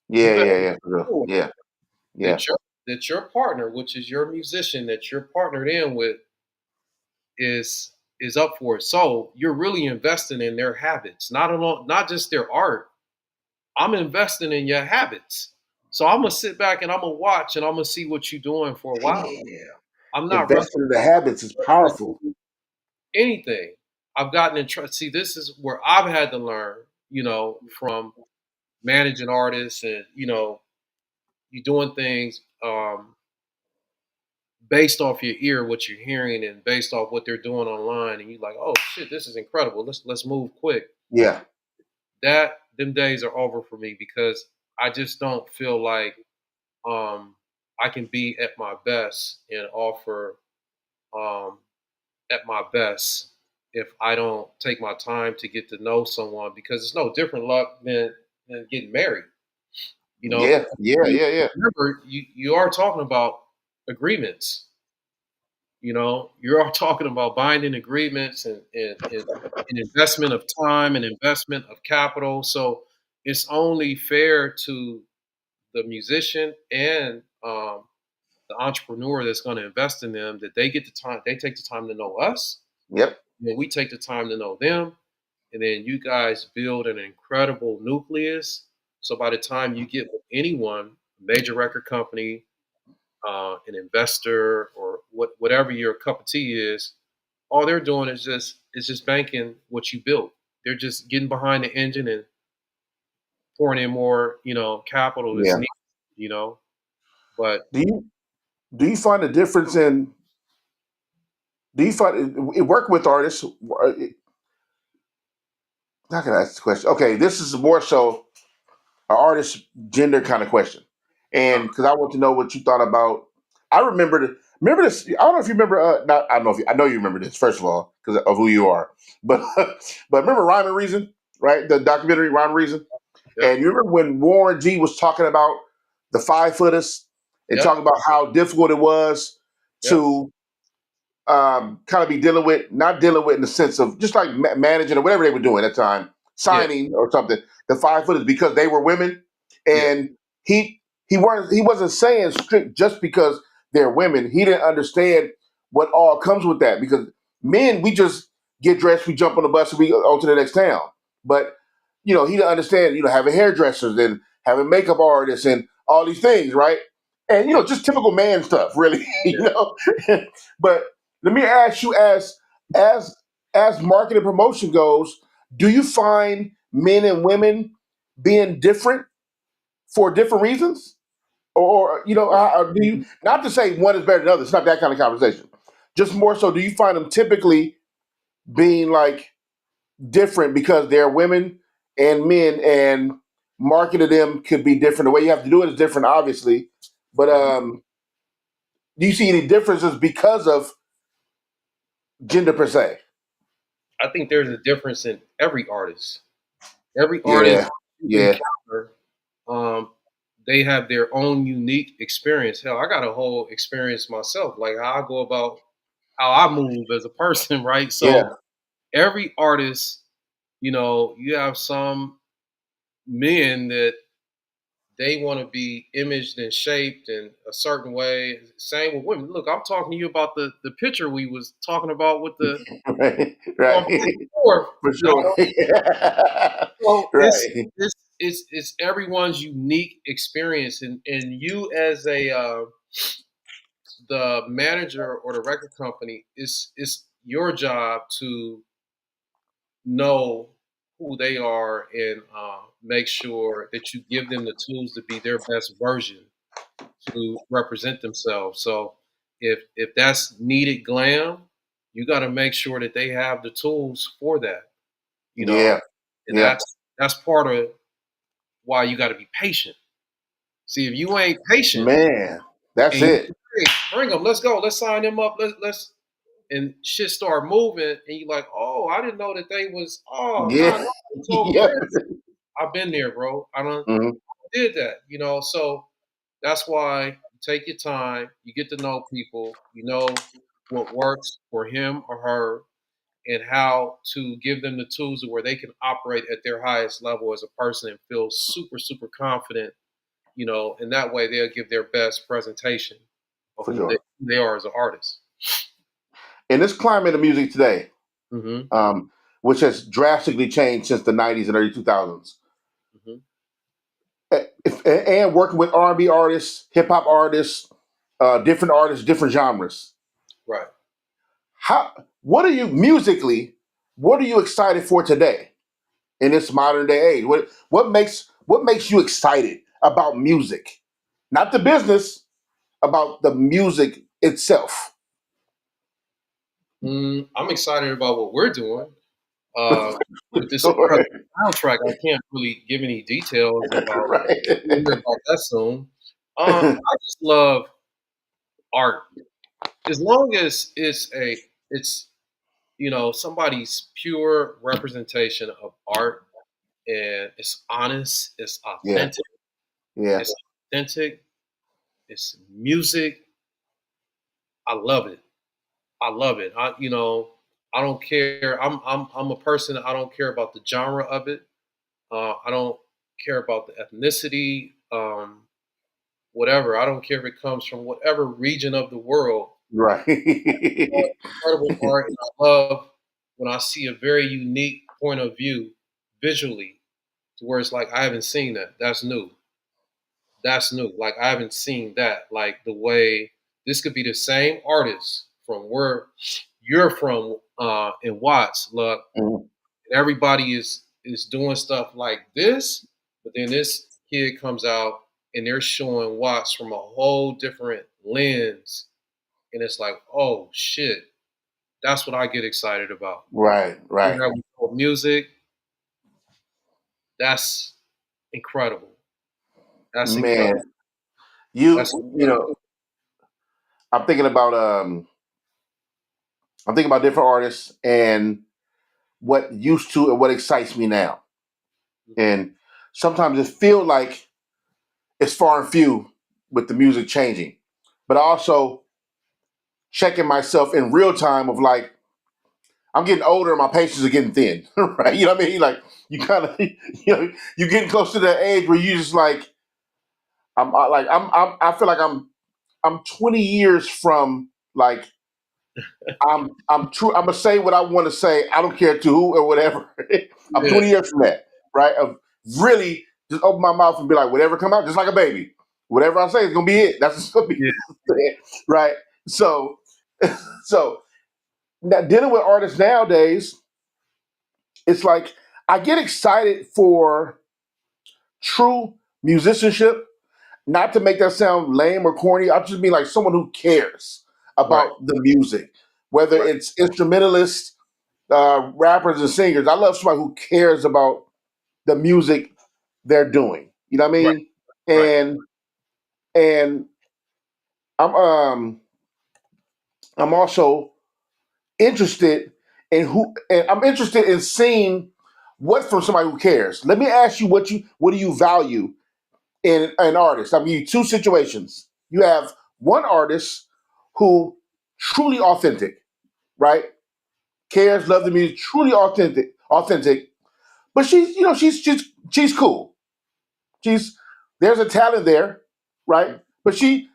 [SPEAKER 2] you
[SPEAKER 1] Yeah,
[SPEAKER 2] better
[SPEAKER 1] yeah,
[SPEAKER 2] be
[SPEAKER 1] yeah, for sure.
[SPEAKER 2] sure
[SPEAKER 1] Yeah, yeah,
[SPEAKER 2] that your partner, which is your musician that you're partnered in with, is is up for it. So you're really investing in their habits, not just their art. I'm investing in your habits. So I'm gonna sit back and I'm gonna watch and I'm gonna see what you're doing for a while.
[SPEAKER 1] yeah.
[SPEAKER 2] I'm not rushing
[SPEAKER 1] Investment in the habits is
[SPEAKER 2] to
[SPEAKER 1] powerful.
[SPEAKER 2] do anything. I've gotten in trust. See, this is where I've had to learn, from managing artists and you doing things based off your ear, what you're hearing, and based off what they're doing online, and you're like, oh shit, this is incredible. Let's move quick.
[SPEAKER 1] Yeah.
[SPEAKER 2] That them days are over for me because I just don't feel like um, I can be at my best and offer um, at my best if I don't take my time to get to know someone because it's no different luck than getting married. You know,
[SPEAKER 1] Yeah. Yeah.
[SPEAKER 2] you
[SPEAKER 1] Yeah. Yeah.
[SPEAKER 2] remember you are talking about agreements. You know, you are talking about binding agreements and investment of time and investment of capital. So it's only fair to the musician and the entrepreneur that's going to invest in them that they get the time, they take the time to know us,
[SPEAKER 1] Yep.
[SPEAKER 2] and then we take the time to know them, and then you guys build an incredible nucleus. So by the time you get with anyone, major record company, an investor, or whatever your cup of tea is, all they're doing is just banking what you built. They're just getting behind the engine and pouring in more, capital that's
[SPEAKER 1] Yeah.
[SPEAKER 2] needed, you know. But
[SPEAKER 1] Do you do you find a difference in do you find it work with artists? How can I ask this question? Okay, this is more so an artist gender kind of question, and because I want to know what you thought about. I remember this. I don't know if you remember. Not I don't know if I know you remember this. First of all, because of who you are, but but remember Rhyme and Reason, right? The documentary Rhyme and Reason,
[SPEAKER 2] yep,
[SPEAKER 1] and you remember when Warren G was talking about the 5 footers and
[SPEAKER 2] yep,
[SPEAKER 1] talking about how difficult it was
[SPEAKER 2] yep,
[SPEAKER 1] to kind of be dealing with, not dealing with in the sense of just like managing or whatever they were doing at the time,
[SPEAKER 2] yeah,
[SPEAKER 1] signing or something. The 5 footers because they were women,
[SPEAKER 2] yeah,
[SPEAKER 1] and he wasn't saying strict just because they're women. He didn't understand what all comes with that because men we just get dressed, we jump on the bus, and we go on to the next town. But he didn't understand having hairdressers and having makeup artists and all these things, right? And
[SPEAKER 2] yeah,
[SPEAKER 1] just typical man stuff, really.
[SPEAKER 2] yeah.
[SPEAKER 1] But let me ask you, as as marketing promotion goes, do you find men and women being different for different reasons, or do you, not to say one is better than the other? It's not that kind of conversation. Just more so, do you find them typically being like different because they're women and men, and marketing them could be different. The way you have to do it is different, obviously. But
[SPEAKER 2] Mhm.
[SPEAKER 1] do you see any differences because of gender per se?
[SPEAKER 2] I think there's a difference in every artist. Every artist
[SPEAKER 1] Yeah,
[SPEAKER 2] you
[SPEAKER 1] yeah,
[SPEAKER 2] encounter, um, they have their own unique experience. Hell, I got a whole experience myself, like how I go about how I move as a person, right? So
[SPEAKER 1] yeah,
[SPEAKER 2] every artist, you have some men that they want to be imaged and shaped in a certain way. Same with women. Look, I'm talking to you about the picture we was talking about with the
[SPEAKER 1] right, right,
[SPEAKER 2] back and forth.
[SPEAKER 1] for sure.
[SPEAKER 2] So it's
[SPEAKER 1] Right.
[SPEAKER 2] it's it's everyone's unique experience, and you as a the manager or the record company, it's your job to know who they are and make sure that you give them the tools to be their best version to represent themselves. So if that's needed glam, you got to make sure that they have the tools for that. You know,
[SPEAKER 1] Yeah,
[SPEAKER 2] and
[SPEAKER 1] yeah,
[SPEAKER 2] that's part of why you got to be patient. See, if you ain't patient
[SPEAKER 1] man, that's
[SPEAKER 2] and you
[SPEAKER 1] it.
[SPEAKER 2] hey, bring them, let's go, let's sign them up, let's and shit start moving, and you like, oh, I didn't know that they was. Oh no,
[SPEAKER 1] Yeah,
[SPEAKER 2] no, it's so
[SPEAKER 1] yeah.
[SPEAKER 2] crazy. I've been there, bro. I don't
[SPEAKER 1] Mhm.
[SPEAKER 2] did that, So that's why you take your time, you get to know people, you know what works for him or her, and how to give them the tools where they can operate at their highest level as a person and feel super, super confident, and that way they'll give their best presentation of
[SPEAKER 1] For
[SPEAKER 2] who they,
[SPEAKER 1] sure.
[SPEAKER 2] who they are as an artist.
[SPEAKER 1] In this climate of music today,
[SPEAKER 2] Hmm.
[SPEAKER 1] um, which has drastically changed since the '90s and early 2000s,
[SPEAKER 2] Hmm.
[SPEAKER 1] and working with R&B artists, hip hop artists, different artists, different genres.
[SPEAKER 2] Right.
[SPEAKER 1] How? What are you musically? What are you excited for today in this modern day age? What makes you excited about music? Not the business, about the music itself?
[SPEAKER 2] I'm excited about what we're doing with this
[SPEAKER 1] Sure.
[SPEAKER 2] incredible soundtrack. I can't really give any details about. We'll hear
[SPEAKER 1] Right.
[SPEAKER 2] about that soon. I just love art. As long as it's somebody's pure representation of art and it's honest,
[SPEAKER 1] Yeah. Yeah.
[SPEAKER 2] it's authentic, it's music. I love it. I love it. I don't care. I'm a person. I don't care about the genre of it. I don't care about the ethnicity. Whatever. I don't care if it comes from whatever region of the world.
[SPEAKER 1] Right.
[SPEAKER 2] Incredible art, and I love when I see a very unique point of view visually, to where it's like I haven't seen that. That's new. That's new. Like I haven't seen that. Like the way this could be the same artist from where you're from in Watts. Look,
[SPEAKER 1] Mhm.
[SPEAKER 2] and everybody is doing stuff like this, but then this kid comes out and they're showing Watts from a whole different lens, and it's like, oh shit, that's what I get excited about.
[SPEAKER 1] Right.
[SPEAKER 2] You
[SPEAKER 1] Right.
[SPEAKER 2] know, with music, that's incredible. That's incredible.
[SPEAKER 1] Man, you
[SPEAKER 2] That's
[SPEAKER 1] you know, I'm thinking about I'm thinking about different artists and what used to and what excites me now. And sometimes it feels like it's far and few with the music changing. But also checking myself in real time of like, I'm getting older and my patience are getting thin. Right. You know what I mean? Like you kind of you're getting close to that age where you just like I feel like I'm 20 years from like I'm true. I'm gonna say what I want to say. I don't care to who or whatever. I'm
[SPEAKER 2] yeah,
[SPEAKER 1] 20 years from that, right? Of really just open my mouth and be like, whatever come out, just like a baby. Whatever I say is gonna be it. That's just gonna be
[SPEAKER 2] yeah,
[SPEAKER 1] it, right? So, so now dealing with artists nowadays, it's like I get excited for true musicianship. Not to make that sound lame or corny, I just mean like someone who cares
[SPEAKER 2] right,
[SPEAKER 1] about the music, whether
[SPEAKER 2] right,
[SPEAKER 1] it's instrumentalists, rappers and singers. I love somebody who cares about the music they're doing. You know what I
[SPEAKER 2] right,
[SPEAKER 1] mean?
[SPEAKER 2] right.
[SPEAKER 1] And I'm I'm also interested in who and I'm interested in seeing what from somebody who cares. Let me ask you what do you value in an artist? I'll give you two situations. You have one artist who truly authentic, right? Cares, loves the music, truly authentic. But she's cool. She's there's a talent there, right? But she's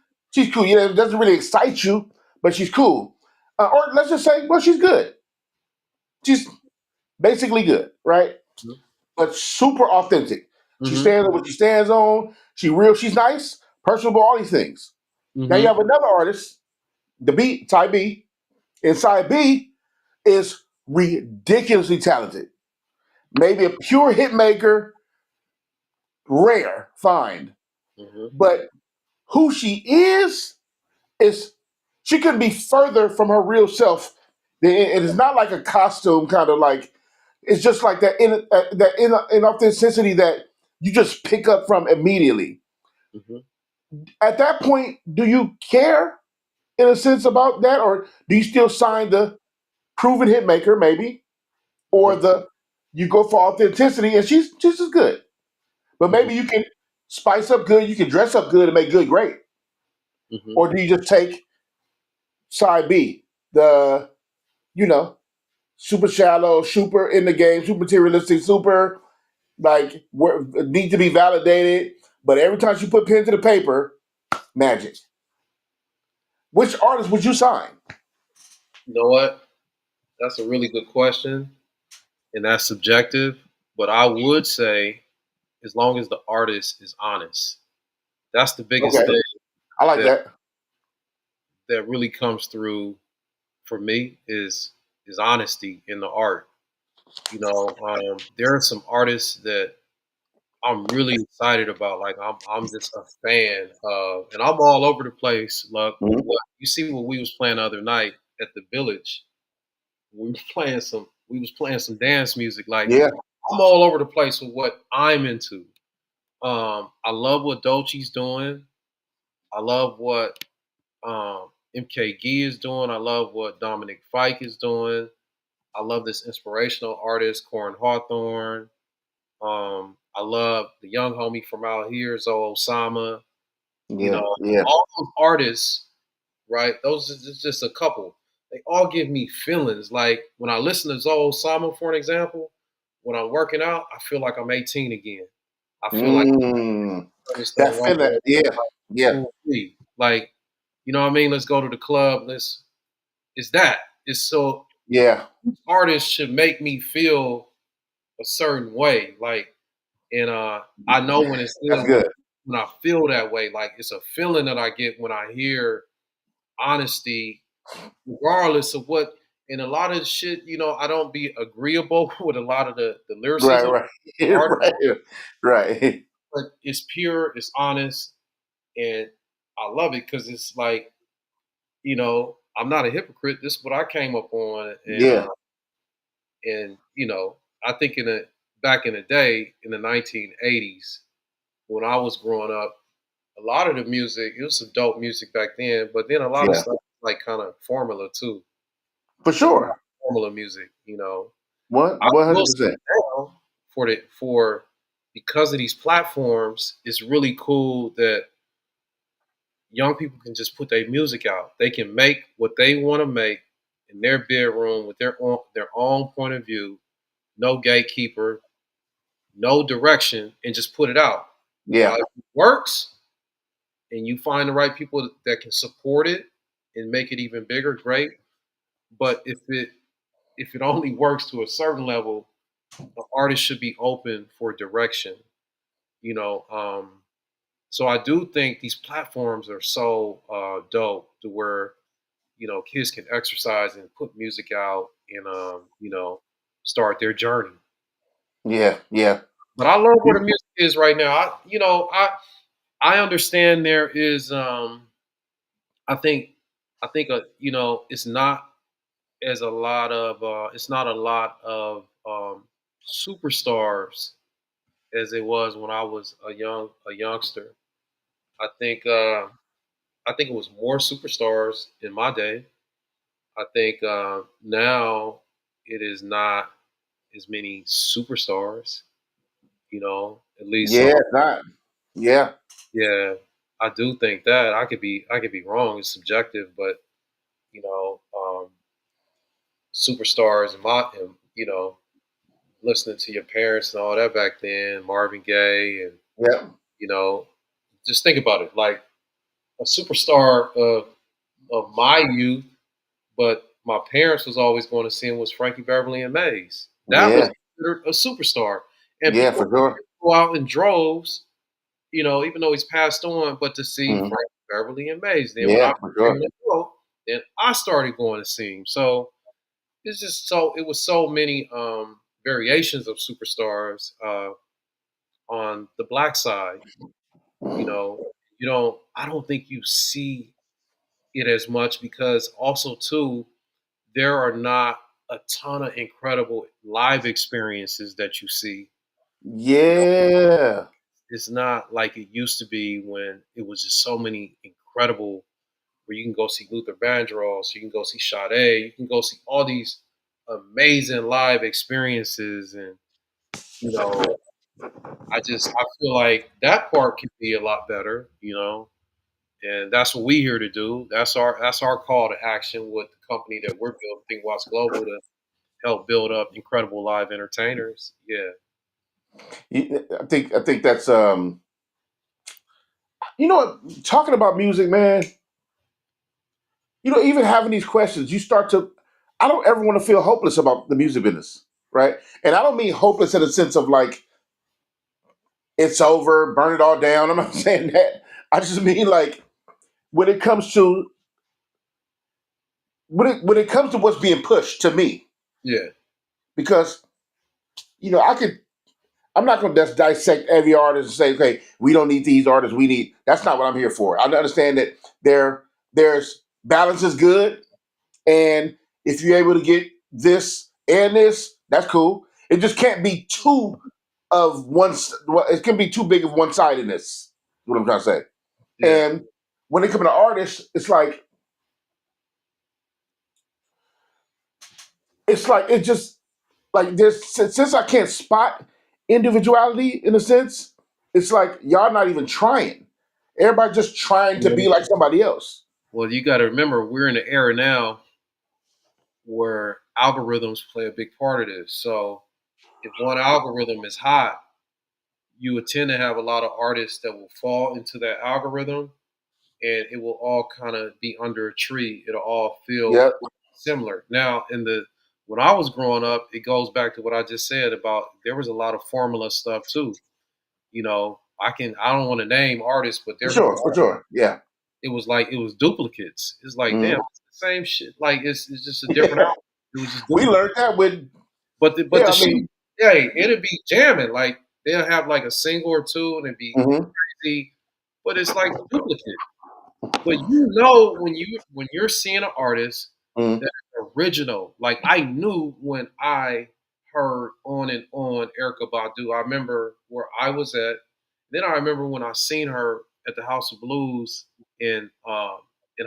[SPEAKER 1] cool. You know, it doesn't really excite you, but she's cool. Or let's just say, well, she's good. She's basically good, right? But super authentic. She
[SPEAKER 2] Mm-hmm.
[SPEAKER 1] stands on what she stands on. She real. She's nice, personable, all these things. Now you
[SPEAKER 2] Mm-hmm.
[SPEAKER 1] have another artist, the B, Ty B. Inside B is ridiculously talented. Maybe a pure hit maker, rare find.
[SPEAKER 2] Mm-hmm.
[SPEAKER 1] But who she is she couldn't be further from her real self. It is not like a costume, kind of like it's just like inauthenticity that you just pick up from immediately.
[SPEAKER 2] Mm-hmm.
[SPEAKER 1] At that point, do you care in a sense about that, or do you still sign the proven hit maker, maybe, or
[SPEAKER 2] Mm-hmm.
[SPEAKER 1] the you go for authenticity and she's just as good, but
[SPEAKER 2] Mm-hmm.
[SPEAKER 1] maybe you can spice up good, you can dress up good and make good great,
[SPEAKER 2] Mm-hmm.
[SPEAKER 1] or do you just take side B, the you know super shallow, super in the game, super materialistic, super like need to be validated. But every time she put pen to the paper, magic. Which artist would you sign?
[SPEAKER 2] You know what? That's a really good question, and that's subjective. But I would say, as long as the artist is honest, that's the biggest
[SPEAKER 1] Okay,
[SPEAKER 2] thing
[SPEAKER 1] I like
[SPEAKER 2] that
[SPEAKER 1] that.
[SPEAKER 2] that really comes through for me is honesty in the art. There are some artists that I'm really excited about. Like I'm just a fan of, and I'm all over the place. Look,
[SPEAKER 1] Mhm.
[SPEAKER 2] you see what we was playing the other night at the Village. We was playing some dance music. Like
[SPEAKER 1] Yeah.
[SPEAKER 2] I'm all over the place with what I'm into. I love what Dolce's doing. I love what MKG is doing. I love what Dominic Fike is doing. I love this inspirational artist, Corin Hawthorne. I love the young homie from out here, Zoe Osama. You
[SPEAKER 1] Yeah.
[SPEAKER 2] know,
[SPEAKER 1] Yeah.
[SPEAKER 2] all those artists, right? Those is just a couple. They all give me feelings. Like when I listen to Zoe Osama, for an example, when I'm working out, I feel like I'm 18 again. I feel like
[SPEAKER 1] Mm.
[SPEAKER 2] I understand
[SPEAKER 1] That
[SPEAKER 2] right
[SPEAKER 1] feeling.
[SPEAKER 2] there.
[SPEAKER 1] Yeah. Yeah.
[SPEAKER 2] Ooh-wee. Like, you know what I mean? Let's go to the club. It's that. It's so
[SPEAKER 1] Yeah.
[SPEAKER 2] artists should make me feel a certain way. Like, and I know when it's
[SPEAKER 1] That's
[SPEAKER 2] good
[SPEAKER 1] good.
[SPEAKER 2] when I feel that way. Like it's a feeling that I get when I hear honesty, regardless of what. And a lot of the shit, I don't be agreeable with a lot of the
[SPEAKER 1] Right.
[SPEAKER 2] lyricism
[SPEAKER 1] Right.
[SPEAKER 2] art,
[SPEAKER 1] right. Right.
[SPEAKER 2] but it's pure, it's honest, and I love it because it's like, I'm not a hypocrite. This is what I came up on,
[SPEAKER 1] Yeah.
[SPEAKER 2] and I think back in the day in the 1980s when I was growing up, a lot of the music it was some dope music back then, but then a lot of
[SPEAKER 1] Yeah.
[SPEAKER 2] stuff like kind of formula too.
[SPEAKER 1] For
[SPEAKER 2] It's a lot of
[SPEAKER 1] sure.
[SPEAKER 2] formula music. I
[SPEAKER 1] One
[SPEAKER 2] will
[SPEAKER 1] hundred
[SPEAKER 2] say
[SPEAKER 1] percent.
[SPEAKER 2] now for because of these platforms, it's really cool that young people can just put their music out. They can make what they want to make in their bedroom with their own point of view, no gatekeeper, no direction, and just put it out. Now,
[SPEAKER 1] Yeah.
[SPEAKER 2] if it works and you find the right people that can support it and make it even bigger, great. But if it only works to a certain level, the artist should be open for direction. You know, so I do think these platforms are so dope to where kids can exercise and put music out and start their journey.
[SPEAKER 1] Yeah. Yeah.
[SPEAKER 2] But I love where the
[SPEAKER 1] You-
[SPEAKER 2] music is right now. I understand there is I think it's not as a lot of it's not a lot of superstars as it was when I was a youngster. I think uh, I think it was more superstars in my day. I think now it is not as many superstars. At least
[SPEAKER 1] Yeah. It's not. Yeah.
[SPEAKER 2] yeah, I do think that I could be wrong. It's subjective, but you know, superstars and listening to your parents and all that back then, Marvin Gaye, and
[SPEAKER 1] Yeah.
[SPEAKER 2] you know, just think about it. Like a superstar of my youth, but my parents was always going to see him was Frankie Beverly and Mays. That was
[SPEAKER 1] Yeah.
[SPEAKER 2] considered a superstar, and
[SPEAKER 1] Yeah.
[SPEAKER 2] people
[SPEAKER 1] For sure.
[SPEAKER 2] go out in droves. Even though he's passed on, but to see
[SPEAKER 1] Mhm.
[SPEAKER 2] Frankie Beverly and Mays. Then when I
[SPEAKER 1] Yeah. For
[SPEAKER 2] became
[SPEAKER 1] sure.
[SPEAKER 2] an adult, then I started going to see him. So it was so many variations of superstars on the black side. You know, I don't think you see it as much because also too there are not a ton of incredible live experiences that you see. You know,
[SPEAKER 1] Yeah.
[SPEAKER 2] it's not like it used to be when it was just so many incredible. Where you can go see Luther Vandross, you can go see Sade, you can go see all these amazing live experiences, and you know, I feel like that part could be a lot better. And that's what we here to do. That's our call to action with the company that we're building, Think Watch Global, to help build up incredible live entertainers. Yeah,
[SPEAKER 1] I think that's you know what, talking about music, man, even having these questions, you start to I don't ever want to feel hopeless about the music business, right? And I don't mean hopeless in the sense of like it's over, burn it all down. I'm not saying that. I just mean like when it comes to when it comes to what's being pushed to me,
[SPEAKER 2] yeah,
[SPEAKER 1] because I could I'm not going to just dissect every artist and say, okay, we don't need these artists. We need. That's not what I'm here for. I understand that there's balance is good, and if you're able to get this and this, that's cool. It just can't be too of one. It can be too big of one sidedness. What I'm trying to say.
[SPEAKER 2] Yeah.
[SPEAKER 1] And when it comes to artists, it's just like there's since I can't spot individuality in a sense, it's like y'all not even trying. Everybody just trying to be like somebody else.
[SPEAKER 2] Well, you got to remember, we're in an era now where algorithms play a big part of this. So if one algorithm is hot, you would tend to have a lot of artists that will fall into that algorithm, and it will all kind of be under a tree. It'll all feel
[SPEAKER 1] Yep.
[SPEAKER 2] similar. Now, when I was growing up, it goes back to what I just said about there was a lot of formula stuff too. I don't want to name artists, but
[SPEAKER 1] For
[SPEAKER 2] there was
[SPEAKER 1] sure, for sure. Yeah.
[SPEAKER 2] it was like it was duplicates. It's like
[SPEAKER 1] Mhm.
[SPEAKER 2] damn, it's the same shit. Like it's just a different album. It was just
[SPEAKER 1] We
[SPEAKER 2] duplicate.
[SPEAKER 1] learned that with
[SPEAKER 2] But the
[SPEAKER 1] yeah, I
[SPEAKER 2] shit,
[SPEAKER 1] mean,
[SPEAKER 2] hey, it'd be jamming. Like they'll have like a single or two, and it'd be
[SPEAKER 1] mhm,
[SPEAKER 2] crazy. But it's like duplicate. But you know when you're seeing an artist
[SPEAKER 1] mhm,
[SPEAKER 2] that is original. Like I knew when I heard On and On Erica Badu. I remember where I was at. Then I remember when I seen her at the House of Blues in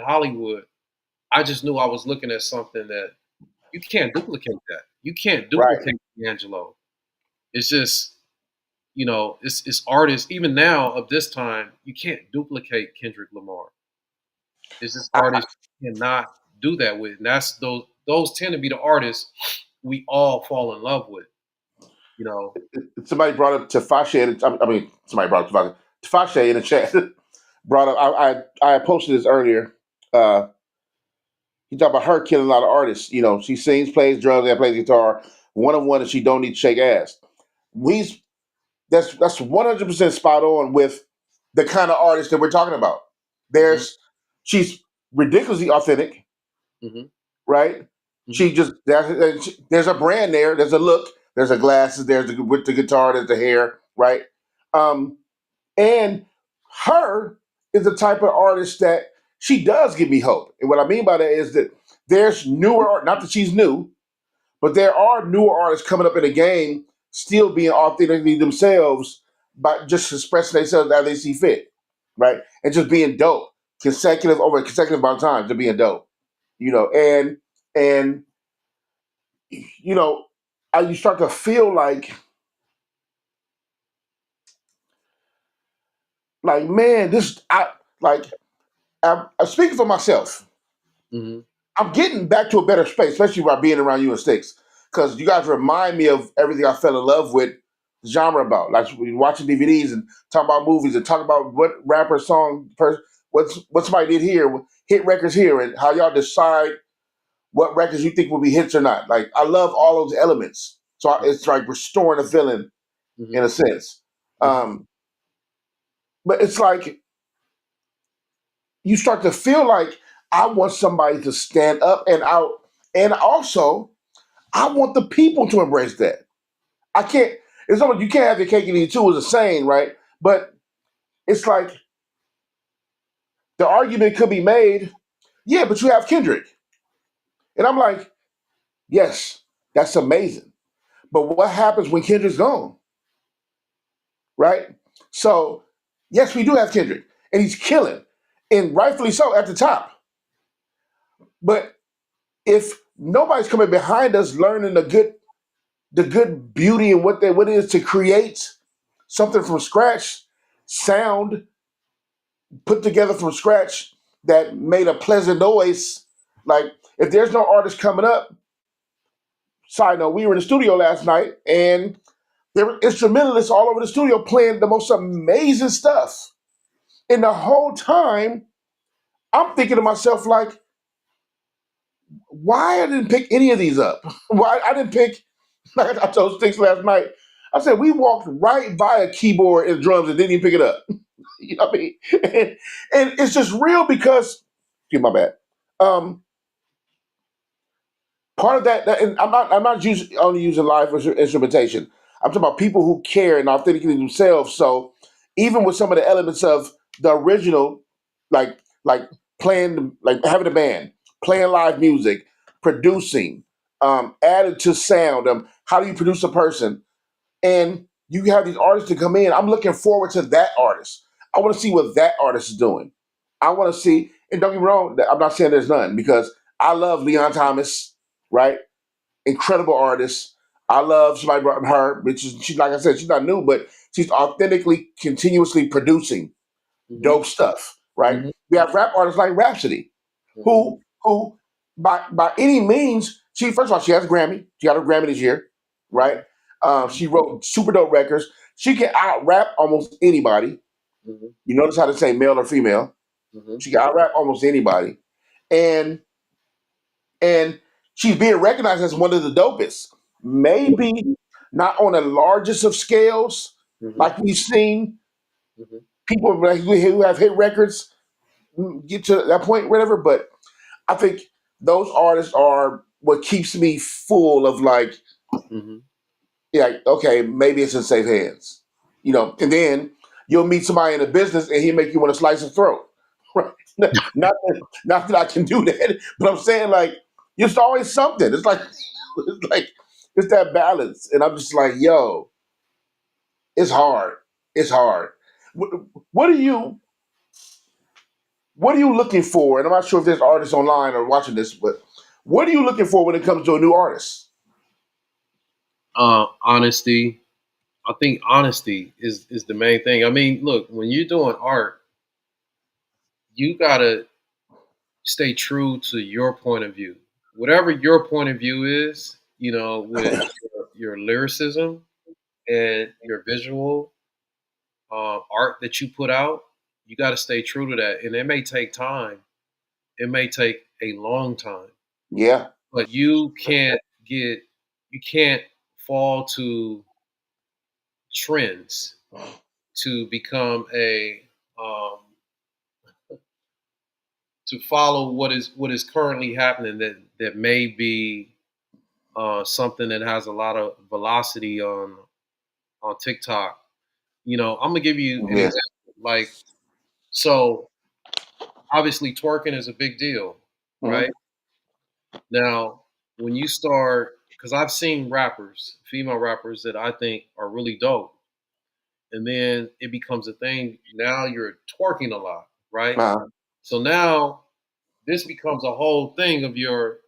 [SPEAKER 2] Hollywood. I just knew I was looking at something that you can't duplicate that. You can't
[SPEAKER 1] right.
[SPEAKER 2] duplicate D'Angelo. It's just it's artists even now of this time. You can't duplicate Kendrick Lamar. It's just
[SPEAKER 1] I,
[SPEAKER 2] artists you cannot do that with, and that's those tend to be the artists we all fall in love with. You know.
[SPEAKER 1] somebody brought up Tafashe. I mean, somebody brought up Tafashe in the chat. Brought up. I posted this earlier. Uh, he talked about her killing a lot of artists. You know, she sings, plays drums, and plays guitar. One of one, and she don't need to shake ass. We that's 100% spot on with the kind of artist that we're talking about.
[SPEAKER 2] Hmm.
[SPEAKER 1] She's ridiculously authentic,
[SPEAKER 2] Hmm.
[SPEAKER 1] right?
[SPEAKER 2] Hmm.
[SPEAKER 1] She just there's a brand there. There's a look. There's a glasses. With the guitar. There's the hair, right? Um, and her is the type of artist that she does give me hope. And what I mean by that is that there's newer art. Not that she's new, but there are newer artists coming up in the game, still being authentically themselves, by just expressing themselves as they see fit, right? And just being dope, over a consecutive amount of time, to being dope, and you know, you start to feel like man, this I like. I'm speaking for myself.
[SPEAKER 2] Hmm.
[SPEAKER 1] I'm getting back to a better space, especially by being around you and Sticks, because you guys remind me of everything I fell in love with the genre about, like watching DVDs and talking about movies and talking about what rapper song, what somebody did here, hit records here, and how y'all decide what records you think will be hits or not. Like I love all those elements, so it's like restoring a feeling
[SPEAKER 2] Hmm.
[SPEAKER 1] in a sense.
[SPEAKER 2] Hmm.
[SPEAKER 1] Um, but it's like you start to feel like I want somebody to stand up and out, and also I want the people to embrace that. I can't. It's almost you can't have your cake and eat it too, is a saying, right? But it's like the argument could be made. Yeah, but you have Kendrick, and I'm like, yes, that's amazing. But what happens when Kendrick's gone, right? So yes, we do have Kendrick, and he's killing, and rightfully so at the top. But if nobody's coming behind us, learning the good beauty and what it is to create something from scratch, sound put together from scratch that made a pleasant noise. Like if there's no artist coming up, side note, we were in the studio last night and there were instrumentalists all over the studio playing the most amazing stuff. And the whole time, I'm thinking to myself, like, why I didn't pick any of these up? Why I didn't pick, like I told Sticks last night, I said, we walked right by a keyboard and drums and didn't even pick it up. You know what I mean? And it's just real because, excuse my bad. Um, Part of that, and I'm not only using live instrumentation. I'm talking about people who care and authentically themselves. So even with some of the elements of the original, like playing, like having a band, playing live music, producing, added to sound. How do you produce a person? And you have these artists to come in. I'm looking forward to that artist. I want to see what that artist is doing. I want to see, and don't get me wrong, I'm not saying there's none because I love Leon Thomas, right? Incredible artist. I love somebody brought her, which is she's like I said, she's not new, but she's authentically, continuously producing
[SPEAKER 2] Mm-hmm.
[SPEAKER 1] dope stuff, right?
[SPEAKER 2] Mm-hmm.
[SPEAKER 1] We have rap artists like Rhapsody,
[SPEAKER 2] Mm-hmm.
[SPEAKER 1] who by any means, she first of all she has a Grammy. She got a Grammy this year, right? She wrote super dope records. She can out rap almost anybody.
[SPEAKER 2] Mm-hmm.
[SPEAKER 1] You notice how to say male or female.
[SPEAKER 2] Mm-hmm.
[SPEAKER 1] She can out rap almost anybody, and and she's being recognized as one of the dopest. Maybe not on the largest of scales,
[SPEAKER 2] Mm-hmm.
[SPEAKER 1] like we've seen
[SPEAKER 2] Mm-hmm.
[SPEAKER 1] people who have hit records get to that point, whatever. But I think those artists are what keeps me full of like,
[SPEAKER 2] Mm-hmm.
[SPEAKER 1] yeah, okay, maybe it's in safe hands, And then you'll meet somebody in a business and he make you want to slice his throat. Right? Not that I can do that, but I'm saying like it's always something. It's like it's that balance, and I'm just like, yo, it's hard. It's hard. What, what are you What are you looking for? And I'm not sure if there's artists online or watching this, but what are you looking for when it comes to a new artist?
[SPEAKER 2] Honesty. I think honesty is the main thing. I mean, look, when you're doing art, you gotta stay true to your point of view. Whatever your point of view is, with your lyricism and your visual art that you put out, you got to stay true to that. And it may take time. It may take a long time,
[SPEAKER 1] Yeah,
[SPEAKER 2] but you can't fall to trends to become um, to follow what is currently happening that may be something that has a lot of velocity on TikTok. I'm gonna give you an
[SPEAKER 1] yeah,
[SPEAKER 2] example. Like, so obviously twerking is a big deal,
[SPEAKER 1] hmm,
[SPEAKER 2] right? Now, when you start, because I've seen rappers, female rappers that I think are really dope, and then it becomes a thing. Now you're twerking a lot, right?
[SPEAKER 1] uh,
[SPEAKER 2] So now this becomes a whole thing of your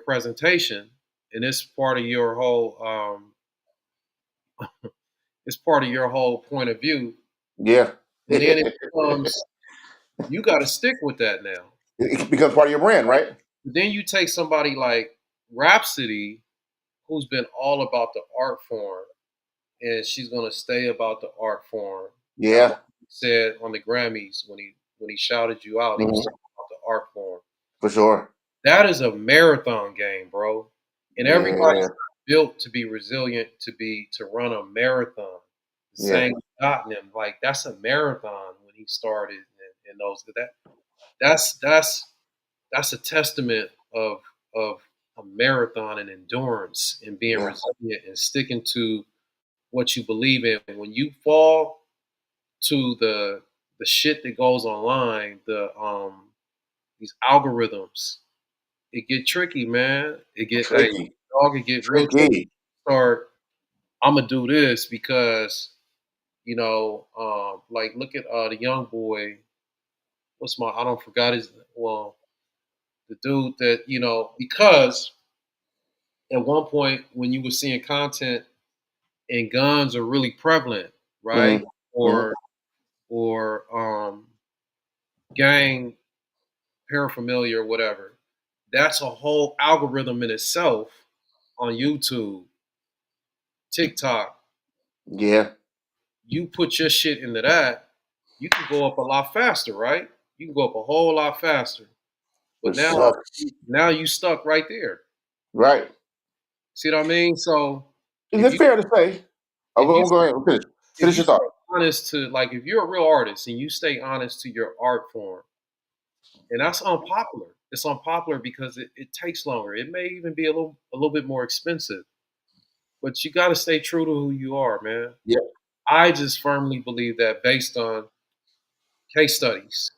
[SPEAKER 2] presentation, and it's part of your whole it's part of your whole point of view.
[SPEAKER 1] yeah.
[SPEAKER 2] And then it becomes you got to stick with that now.
[SPEAKER 1] It becomes part of your brand, right?
[SPEAKER 2] Then you take somebody like Rhapsody, who's been all about the art form, and she's gonna stay about the art form. Kind of
[SPEAKER 1] Yeah,
[SPEAKER 2] like he said on the Grammys when he shouted you out, he was
[SPEAKER 1] hmm,
[SPEAKER 2] talking about the art form.
[SPEAKER 1] for sure.
[SPEAKER 2] That is a marathon game, bro. And everybody's
[SPEAKER 1] Yeah,
[SPEAKER 2] not built to be resilient to run a marathon. The
[SPEAKER 1] yeah,
[SPEAKER 2] same with Tottenham, like that's a marathon when he started and those that's that's a testament of a marathon and endurance and being
[SPEAKER 1] yeah,
[SPEAKER 2] resilient and sticking to what you believe in. When you fall to the shit that goes online, these algorithms, it get tricky, man. It get hey
[SPEAKER 1] tricky,
[SPEAKER 2] dog, it get real tricky.
[SPEAKER 1] tricky.
[SPEAKER 2] Start, I'm gonna do this because like look at the young boy. What's my? I don't forgot his. Well, the dude that because at one point when you were seeing content and guns are really prevalent, right?
[SPEAKER 1] Hmm, hmm,
[SPEAKER 2] Or gang paraphernalia or whatever. That's a whole algorithm in itself on YouTube, TikTok.
[SPEAKER 1] yeah,
[SPEAKER 2] You put your shit into that, you can go up a lot faster, right? You can go up a whole lot faster. But
[SPEAKER 1] which
[SPEAKER 2] now,
[SPEAKER 1] sucks,
[SPEAKER 2] now you stuck right there.
[SPEAKER 1] right?
[SPEAKER 2] See what I mean? So
[SPEAKER 1] Is
[SPEAKER 2] if
[SPEAKER 1] it
[SPEAKER 2] you
[SPEAKER 1] fair to say? Oh,
[SPEAKER 2] if you
[SPEAKER 1] go ahead,
[SPEAKER 2] if
[SPEAKER 1] finish
[SPEAKER 2] you
[SPEAKER 1] your thought.
[SPEAKER 2] stay honest to like if you're a real artist and you stay honest to your art form, and that's unpopular. It's unpopular because it takes longer. It may even be a little bit more expensive, but you got to stay true to who you are, man.
[SPEAKER 1] Yeah,
[SPEAKER 2] I just firmly believe that based on case studies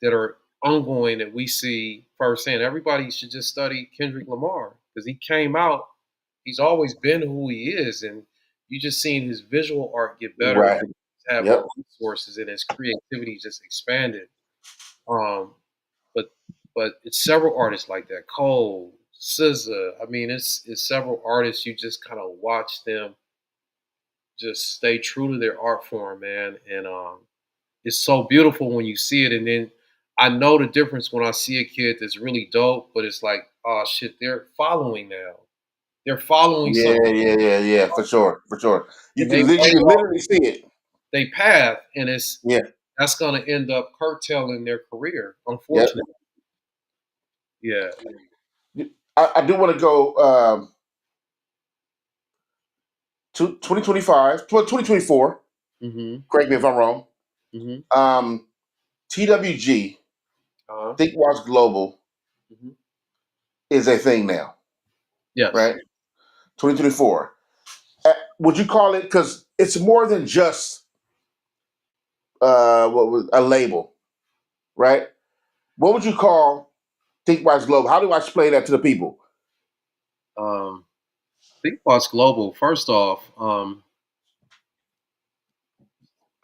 [SPEAKER 2] that are ongoing that we see firsthand. Everybody should just study Kendrick Lamar because he came out. He's always been who he is, and you just seen his visual art get better,
[SPEAKER 1] Right.
[SPEAKER 2] have
[SPEAKER 1] Yep.
[SPEAKER 2] more resources, and his creativity just expanded. Um, but it's several artists like that. Cole, SZA. I mean, it's several artists. You just kind of watch them just stay true to their art form, man, and it's so beautiful when you see it. And then I know the difference when I see a kid that's really dope, but it's like, oh shit, they're following now. They're following
[SPEAKER 1] Yeah,
[SPEAKER 2] something,
[SPEAKER 1] yeah, for sure, for sure.
[SPEAKER 2] and
[SPEAKER 1] You
[SPEAKER 2] way
[SPEAKER 1] can
[SPEAKER 2] off
[SPEAKER 1] literally see it.
[SPEAKER 2] they path, and
[SPEAKER 1] Yeah.
[SPEAKER 2] that's going to end up curtailing their career,
[SPEAKER 1] Yep.
[SPEAKER 2] unfortunately. Yeah.
[SPEAKER 1] I do want to go to 2025, 2024.
[SPEAKER 2] Mm-hmm.
[SPEAKER 1] Correct me if I'm wrong.
[SPEAKER 2] Mm-hmm.
[SPEAKER 1] Um, TWG,
[SPEAKER 2] Uh-huh.
[SPEAKER 1] Think Watch Global,
[SPEAKER 2] Mm-hmm.
[SPEAKER 1] is a thing now,
[SPEAKER 2] Yes.
[SPEAKER 1] right? 2024. Would you call it, because it's more than just what was a label, right? What would you call Think Watch Global? How do I explain that to the people?
[SPEAKER 2] Um, Think Boss Global. First off,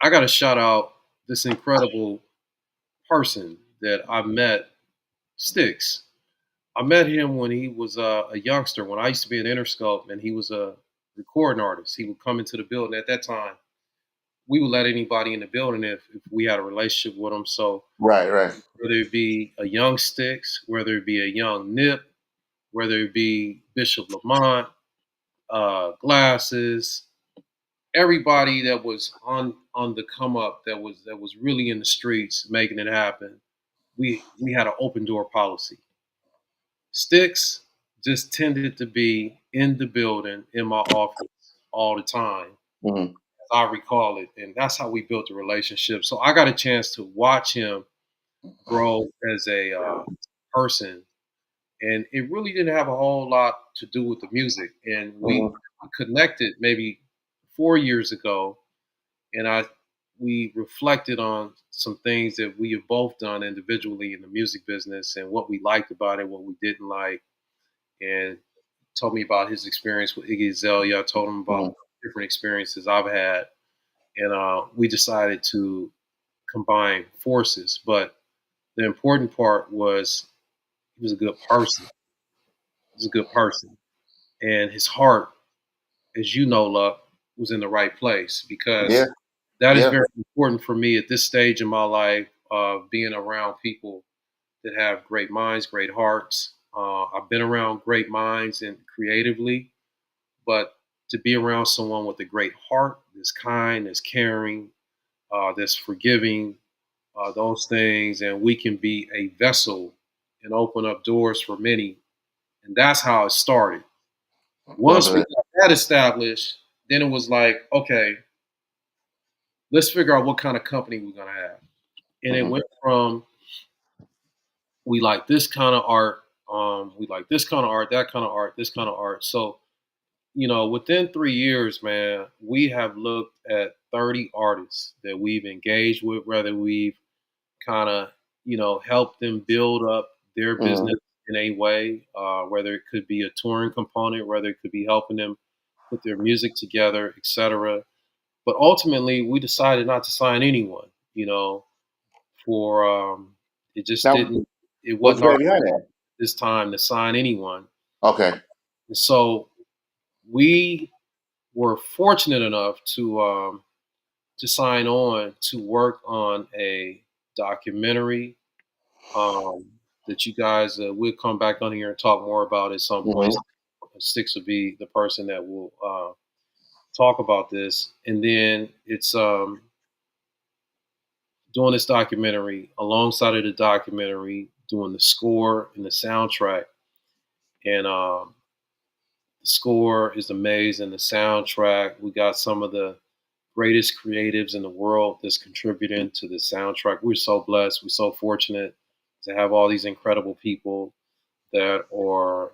[SPEAKER 2] I got to shout out this incredible person that I met, Sticks. I met him when he was a youngster, when I used to be at Interscope, and he was a recording artist. He would come into the building. At that time, we would let anybody in the building if we had a relationship with them. So
[SPEAKER 1] Right, right.
[SPEAKER 2] whether it be a young Sticks, whether it be a young Nip, whether it be Bishop Lamont, Glasses, everybody that was on the come up, that was really in the streets making it happen. We had an open door policy. Sticks just tended to be in the building in my office all the time,
[SPEAKER 1] Hmm.
[SPEAKER 2] as I recall it, and that's how we built a relationship. So I got a chance to watch him grow as a person, and it really didn't have a whole lot to do with the music. And we
[SPEAKER 1] Hmm.
[SPEAKER 2] connected maybe 4 years ago, and I we reflected on some things that we have both done individually in the music business and what we liked about it, what we didn't like, and told me about his experience with Iggy Azalea. I told him about
[SPEAKER 1] Hmm.
[SPEAKER 2] different experiences I've had, and we decided to combine forces. But the important part was he was a good person. He was a good person, and his heart, as you know, Luck, was in the right place
[SPEAKER 1] Yeah,
[SPEAKER 2] because that is
[SPEAKER 1] yeah.
[SPEAKER 2] very important for me at this stage in my life of being around people that have great minds, great hearts. I've been around great minds and creatively, but to be around someone with a great heart, that's kind, that's caring, that's forgiving, those things, and we can be a vessel and open up doors for many. And that's how it started.
[SPEAKER 1] Love
[SPEAKER 2] Once we
[SPEAKER 1] it.
[SPEAKER 2] got that established, then it was like, okay, let's figure out what kind of company we're gonna have. And it
[SPEAKER 1] Hmm.
[SPEAKER 2] went from we like this kind of art, we like this kind of art, that kind of art, this kind of art. So, within 3 years, man, we have looked at 30 artists that we've engaged with, whether we've kind of, helped them build up their
[SPEAKER 1] Hmm.
[SPEAKER 2] business in a way, whether it could be a touring component, whether it could be helping them put their music together, etc. But ultimately, we decided not to sign anyone, for it just
[SPEAKER 1] Now,
[SPEAKER 2] didn't, it
[SPEAKER 1] what's
[SPEAKER 2] wasn't
[SPEAKER 1] the
[SPEAKER 2] our
[SPEAKER 1] plan behind that?
[SPEAKER 2] this time to sign anyone.
[SPEAKER 1] Okay.
[SPEAKER 2] And so we were fortunate enough to sign on to work on a documentary um, that you guys will come back on here and talk more about at some point.
[SPEAKER 1] Hmm.
[SPEAKER 2] Six will be the person that will talk about this, and then it's doing this documentary alongside of the documentary, doing the score and the soundtrack, and the score is amazing. The soundtrack, we got some of the greatest creatives in the world that's contributing to the soundtrack. We're so blessed. We're so fortunate to have all these incredible people that are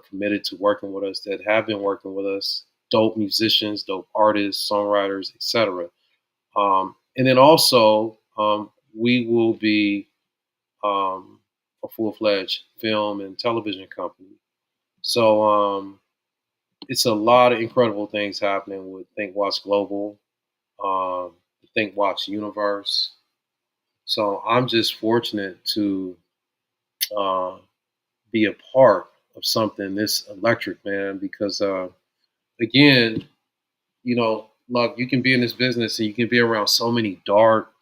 [SPEAKER 2] committed to working with us, that have been working with us, dope musicians, dope artists, songwriters, etc. And then also, we will be a full fledged film and television company. So it's a lot of incredible things happening with Think Watch Global, the Think Watch universe. So I'm just fortunate to uh, be a part of something this electric, man, because again, look, you can be in this business and you can be around so many dark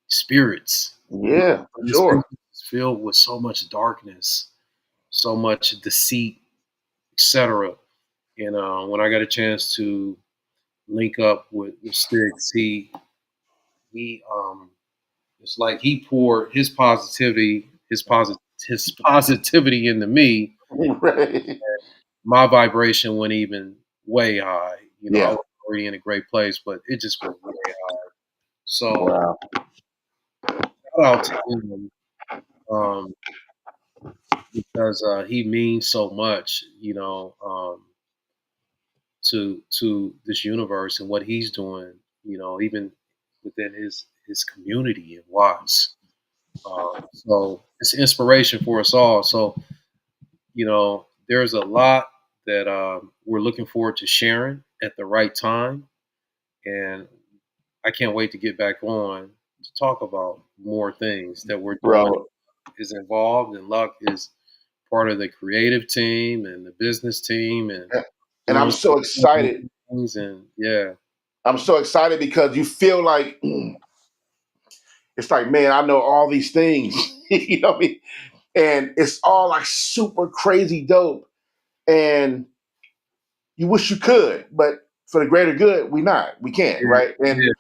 [SPEAKER 2] spirits.
[SPEAKER 1] Yeah, for
[SPEAKER 2] This business
[SPEAKER 1] sure.
[SPEAKER 2] is filled with so much darkness, so much deceit, etc. And when I got a chance to link up with Sticks, he it's like he poured his positivity into me.
[SPEAKER 1] Right.
[SPEAKER 2] My vibration went even way high. I
[SPEAKER 1] Yeah.
[SPEAKER 2] was already in a great place, but it just went way high. So
[SPEAKER 1] Wow.
[SPEAKER 2] shout out to him, um, because he means so much, to this universe and what he's doing. Even within his community and Watts. So it's inspiration for us all. So there's a lot that we're looking forward to sharing at the right time, and I can't wait to get back on to talk about more things that we're doing.
[SPEAKER 1] Bro.
[SPEAKER 2] Is involved, and Luck is part of the creative team and the business team, and
[SPEAKER 1] And I'm
[SPEAKER 2] doing
[SPEAKER 1] so excited.
[SPEAKER 2] things. And yeah,
[SPEAKER 1] I'm so excited because you feel like it's like, man, I know all these things. You know what I mean? And it's all like super crazy dope. And you wish you could, but for the greater good, we can't,
[SPEAKER 2] yeah,
[SPEAKER 1] right? And
[SPEAKER 2] yeah,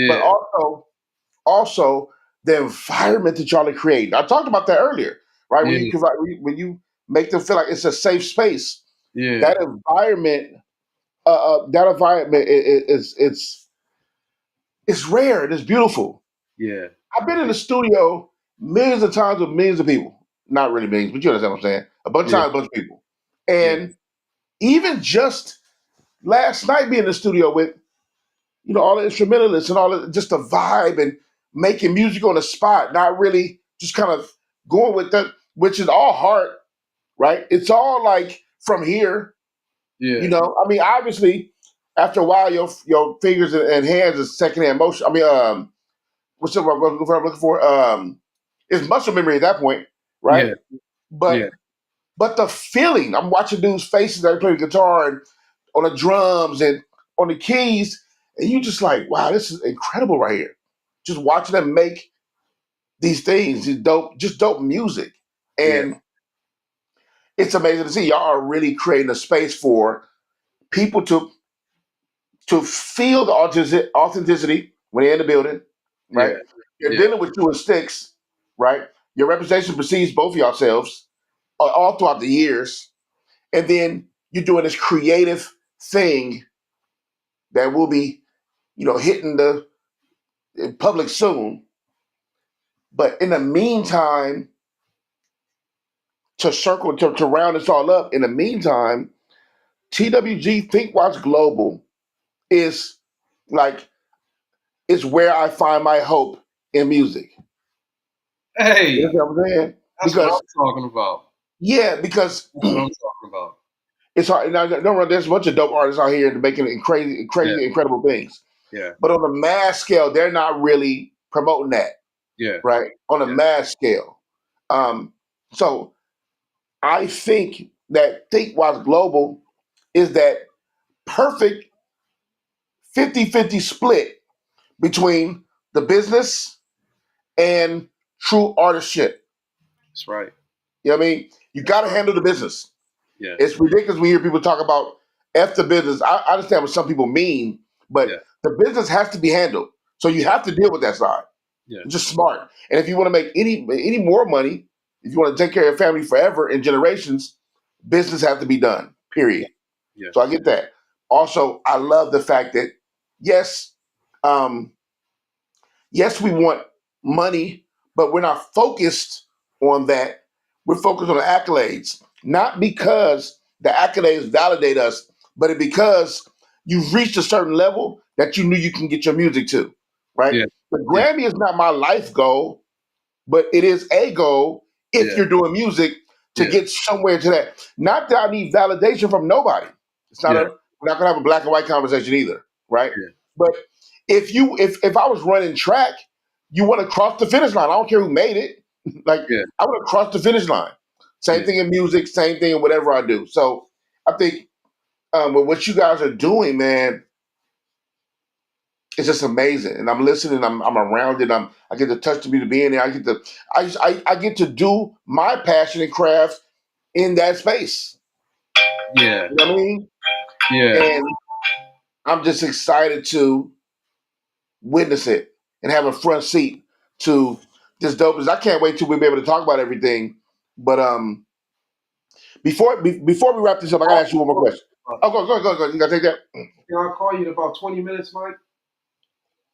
[SPEAKER 1] but
[SPEAKER 2] yeah,
[SPEAKER 1] also the environment that y'all are creating. I talked about that earlier, right? When you
[SPEAKER 2] yeah,
[SPEAKER 1] provide, when you make them feel like it's a safe space,
[SPEAKER 2] yeah,
[SPEAKER 1] that environment, it's rare and it's beautiful.
[SPEAKER 2] yeah,
[SPEAKER 1] I've been in the studio millions of times with millions of people. Not really millions, but you understand what I'm saying. A bunch of
[SPEAKER 2] yeah,
[SPEAKER 1] times, a bunch of people.
[SPEAKER 2] yeah,
[SPEAKER 1] And even just last night being in the studio with, all the instrumentalists and all the, just the vibe and making music on the spot, not really just kind of going with that, which is all heart, right? It's all like from here,
[SPEAKER 2] yeah,
[SPEAKER 1] I mean, obviously, after a while, your fingers and hands is secondhand motion. I mean, what's the word I'm looking for? It's muscle memory at that point,
[SPEAKER 2] yeah,
[SPEAKER 1] right?
[SPEAKER 2] yeah,
[SPEAKER 1] But the feeling, I'm watching dudes' faces that play the guitar and on the drums and on the keys, and you just like, wow, this is incredible right here. Just watching them make these things, just dope music,
[SPEAKER 2] yeah,
[SPEAKER 1] and it's amazing to see y'all are really creating a space for people to feel the authenticity when they're in the building, right?
[SPEAKER 2] yeah,
[SPEAKER 1] You're
[SPEAKER 2] yeah,
[SPEAKER 1] dealing with you and Sticks, right? Your representation precedes both of yourselves all throughout the years, and then you're doing this creative thing that will be, hitting the in public soon. But in the meantime, to round this all up, in the meantime, TWG Think Watch Global is like it's where I find my hope in music. You
[SPEAKER 2] Hey,
[SPEAKER 1] know what I'm saying?
[SPEAKER 2] that's what I'm
[SPEAKER 1] Because
[SPEAKER 2] talking about.
[SPEAKER 1] yeah, because
[SPEAKER 2] That's what I'm talking about.
[SPEAKER 1] it's hard. Now, don't run. There's a bunch of dope artists out here making crazy,
[SPEAKER 2] Yeah,
[SPEAKER 1] crazy, incredible things.
[SPEAKER 2] yeah,
[SPEAKER 1] But on a mass scale, they're not really promoting that,
[SPEAKER 2] yeah,
[SPEAKER 1] right? On a
[SPEAKER 2] yeah,
[SPEAKER 1] mass scale. Um, so I think that Think Watch Global is that perfect 50-50 split between the business and true artistship.
[SPEAKER 2] that's right.
[SPEAKER 1] You know what I mean? You got
[SPEAKER 2] That's
[SPEAKER 1] to
[SPEAKER 2] right.
[SPEAKER 1] handle the business.
[SPEAKER 2] Yeah,
[SPEAKER 1] It's ridiculous when you hear people talk about F the business. I understand what some people mean,
[SPEAKER 2] yeah,
[SPEAKER 1] but the business has to be handled. So you
[SPEAKER 2] yeah,
[SPEAKER 1] have to deal with that side.
[SPEAKER 2] yeah,
[SPEAKER 1] It's just smart. And if you want to make any more money, if you want to take care of your family forever in generations, business has to be done.
[SPEAKER 2] yeah,
[SPEAKER 1] Period.
[SPEAKER 2] yeah,
[SPEAKER 1] So I get that. Also, I love the fact that yes, um, yes, we want money, but we're not focused on that. We're focused on the accolades, not because the accolades validate us, but it because you've reached a certain level that you knew you can get your music to, right?
[SPEAKER 2] yeah,
[SPEAKER 1] The
[SPEAKER 2] yeah,
[SPEAKER 1] Grammy is not my life goal. but it is a goal if
[SPEAKER 2] Yeah.
[SPEAKER 1] you're doing music to
[SPEAKER 2] Yeah.
[SPEAKER 1] get somewhere to that. Not that I need validation from nobody. It's not
[SPEAKER 2] Yeah.
[SPEAKER 1] a we're not gonna have a black and white conversation either, right?
[SPEAKER 2] Yeah.
[SPEAKER 1] But if I was running track, you want to cross the finish line. I don't care who made it. Like
[SPEAKER 2] Yeah.
[SPEAKER 1] I want to cross the finish line. Same
[SPEAKER 2] Yeah.
[SPEAKER 1] thing in music, same thing in whatever I do. So I think with what you guys are doing, man, it's just amazing. And I'm listening. I'm around it. I get to touch the music, be in there. I get to do my passion and craft in that space.
[SPEAKER 2] Yeah.
[SPEAKER 1] You know what I mean?
[SPEAKER 2] Yeah.
[SPEAKER 1] And I'm just excited to witness it and have a front seat to this dope. I can't wait till we be able to talk about everything. But before we wrap this up, I gotta ask you one more question. Oh, go. You gotta take that.
[SPEAKER 2] Can I call you in about 20 minutes, Mike?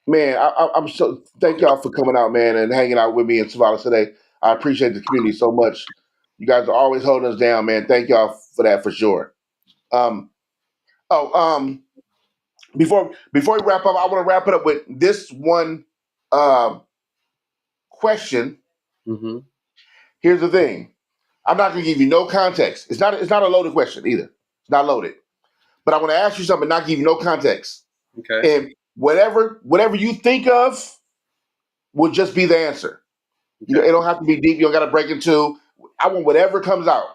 [SPEAKER 1] Man, I'm so thank y'all for coming out, man, and hanging out with me in Savalas today. I appreciate the community so much. You guys are always holding us down, man. Thank y'all for that for sure. Um, oh, before we wrap up, I want to wrap it up with this one um question.
[SPEAKER 2] Mm-hmm.
[SPEAKER 1] Here's the thing: I'm not going to give you no context. It's not a loaded question either. It's not loaded. But I want to ask you something, not give you no context,
[SPEAKER 2] Okay.
[SPEAKER 1] and whatever you think of will just be the answer.
[SPEAKER 2] Okay.
[SPEAKER 1] It don't have to be deep. You don't got to break into. I want whatever comes out.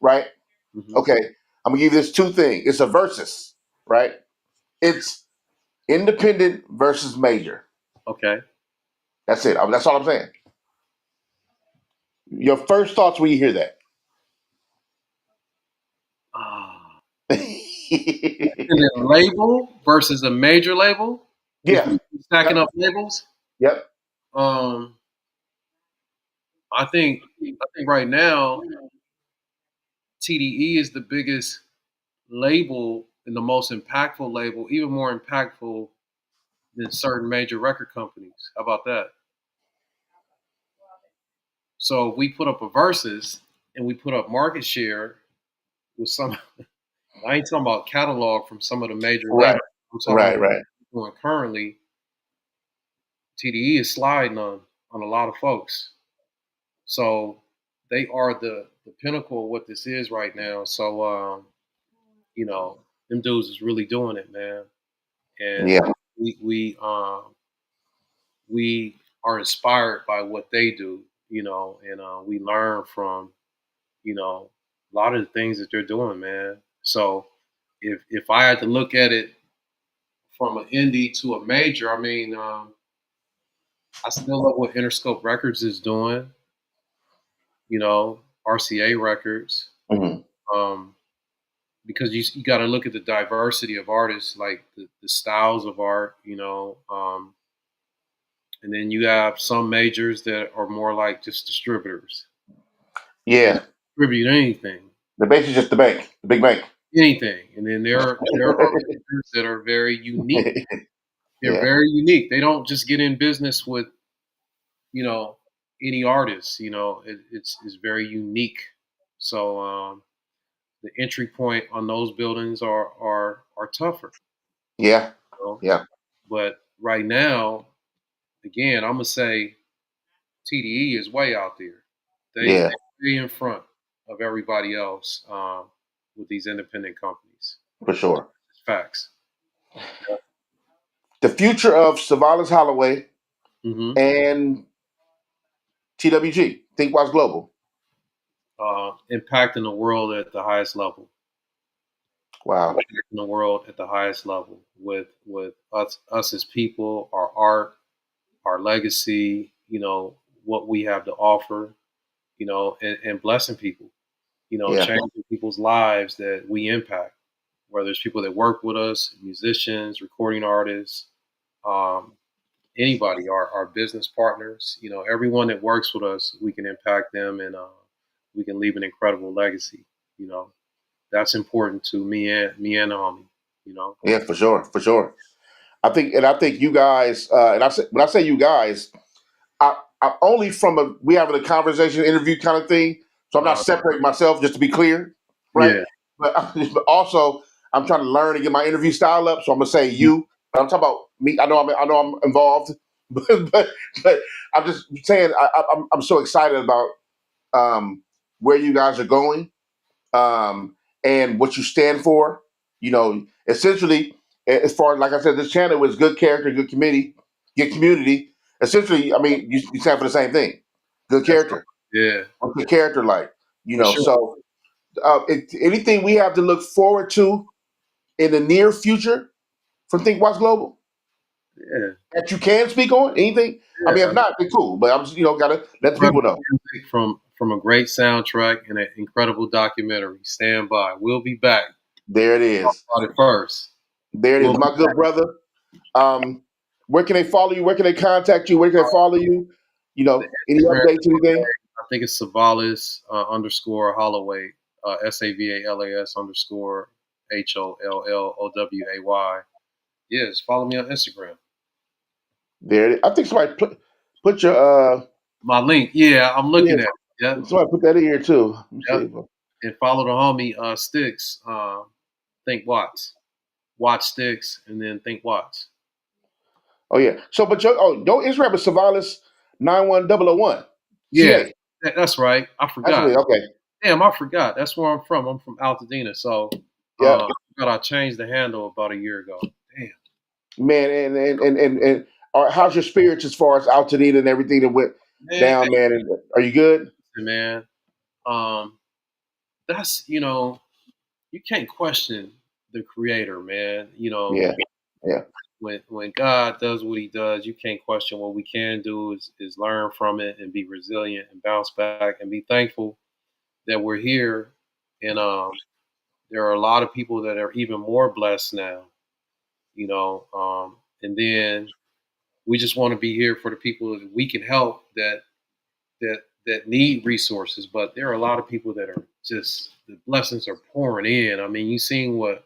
[SPEAKER 1] Right?
[SPEAKER 2] Mm-hmm.
[SPEAKER 1] Okay. I'm gonna give you this two thing. It's a versus. Right? It's independent versus major.
[SPEAKER 2] Okay.
[SPEAKER 1] That's it. That's all I'm saying. Your first thoughts when you hear that.
[SPEAKER 2] And then label versus a major label. If
[SPEAKER 1] Yeah.
[SPEAKER 2] we stacking
[SPEAKER 1] Yep.
[SPEAKER 2] up labels,
[SPEAKER 1] Yep.
[SPEAKER 2] um, I think right now TDE is the biggest label and the most impactful label, even more impactful than certain major record companies. How about that? So if we put up a versus and we put up market share with some. I ain't talking about catalog from some of the major
[SPEAKER 1] Right.
[SPEAKER 2] labels. I'm talking
[SPEAKER 1] Right.
[SPEAKER 2] about
[SPEAKER 1] Right.
[SPEAKER 2] doing currently. TDE is sliding on a lot of folks. So they are the pinnacle of what this is right now. So them dudes is really doing it, man. And
[SPEAKER 1] Yeah.
[SPEAKER 2] we are inspired by what they do, and we learn from, a lot of the things that they're doing, man. So if I had to look at it from an indie to a major, I mean, I still love what Interscope Records is doing, RCA Records,
[SPEAKER 1] Hmm.
[SPEAKER 2] um, because you got to look at the diversity of artists, like the styles of art, and then you have some majors that are more like just distributors. They
[SPEAKER 1] Yeah.
[SPEAKER 2] distribute anything,
[SPEAKER 1] The base is just the bank, the big bank.
[SPEAKER 2] anything, and then there are majors that are very unique. They're
[SPEAKER 1] Yeah.
[SPEAKER 2] very unique. They don't just get in business with you know any artist. It's very unique. So the entry point on those buildings are tougher.
[SPEAKER 1] Yeah.
[SPEAKER 2] You know?
[SPEAKER 1] Yeah.
[SPEAKER 2] But right now, again, I'm gonna say TDE is way out there. They
[SPEAKER 1] Yeah.
[SPEAKER 2] way in front of everybody else with these independent companies.
[SPEAKER 1] For sure.
[SPEAKER 2] It's facts.
[SPEAKER 1] The future of Savalas Holloway
[SPEAKER 2] Hmm.
[SPEAKER 1] and TWG, ThinkWise Global.
[SPEAKER 2] Impacting the world at the highest level.
[SPEAKER 1] Wow.
[SPEAKER 2] Impacting the world at the highest level with us as people, our art, our legacy. What we have to offer. And blessing people.
[SPEAKER 1] Yeah.
[SPEAKER 2] Changing people's lives that we impact. Whether it's people that work with us, musicians, recording artists, um, anybody, our business partners, everyone that works with us, we can impact them and we can leave an incredible legacy. You know, that's important to me and the homie. You know,
[SPEAKER 1] Yeah. For sure. For sure. I think you guys, and when I say you guys, I only from we having a conversation interview kind of thing. So I'm not
[SPEAKER 2] uh,
[SPEAKER 1] separating myself, just to be clear, right?
[SPEAKER 2] yeah,
[SPEAKER 1] But, but also I'm trying to learn and get my interview style up. So I'm gonna say you. But I'm talking about me. I know I'm involved, but I'm just saying I'm so excited about where you guys are going, and what you stand for. Essentially, as far as like I said, this channel was good character, good community. Essentially, I mean, you stand for the same thing. Good
[SPEAKER 2] That's
[SPEAKER 1] character.
[SPEAKER 2] yeah,
[SPEAKER 1] What's your character like?
[SPEAKER 2] for sure.
[SPEAKER 1] So anything we have to look forward to in the near future from Think Watch Global
[SPEAKER 2] Yeah,
[SPEAKER 1] that you can speak on? Anything? I mean,
[SPEAKER 2] yeah.
[SPEAKER 1] if not, then cool. But I'm just gotta let the people
[SPEAKER 2] Incredible
[SPEAKER 1] know.
[SPEAKER 2] music from a great soundtrack and an incredible documentary. Stand by. We'll be back.
[SPEAKER 1] There it
[SPEAKER 2] Talk
[SPEAKER 1] is.
[SPEAKER 2] about it first.
[SPEAKER 1] There it
[SPEAKER 2] We'll
[SPEAKER 1] is,
[SPEAKER 2] be
[SPEAKER 1] my good brother. Where can they follow you? Where can they contact you? Where can they follow you? Any
[SPEAKER 2] Instagram.
[SPEAKER 1] updates, anything?
[SPEAKER 2] I think it's Savalas underscore Holloway, SAVALAS underscore HOLLOWAY. Yes, follow me on Instagram.
[SPEAKER 1] There it is. I think somebody put your
[SPEAKER 2] My link, yeah, I'm
[SPEAKER 1] yeah,
[SPEAKER 2] looking at it. Yep,
[SPEAKER 1] somebody put that in here too. Let me
[SPEAKER 2] yep.
[SPEAKER 1] see.
[SPEAKER 2] And follow the homie Sticks, Think Watts. Watch Sticks, and then Think Watts.
[SPEAKER 1] Oh yeah. So, but don't Instagram is Savalas 91001
[SPEAKER 2] Yeah,
[SPEAKER 1] CA.
[SPEAKER 2] that's right. I
[SPEAKER 1] That's
[SPEAKER 2] forgot.
[SPEAKER 1] what. Okay.
[SPEAKER 2] Damn, I forgot. That's where I'm from. I'm from Altadena. So,
[SPEAKER 1] Yeah,
[SPEAKER 2] I forgot I changed the handle about a year ago. Damn.
[SPEAKER 1] man. And how's your spirits as far as Altadena and everything that went
[SPEAKER 2] Man,
[SPEAKER 1] down, man? And are you good?
[SPEAKER 2] man. Um, that's you can't question the creator, man.
[SPEAKER 1] Yeah. Yeah.
[SPEAKER 2] When God does what he does, you can't question. What we can do is learn from it and be resilient and bounce back and be thankful that we're here. And there are a lot of people that are even more blessed now, and then we just want to be here for the people that we can help that need resources. But there are a lot of people that are just the blessings are pouring in. I mean, you seen what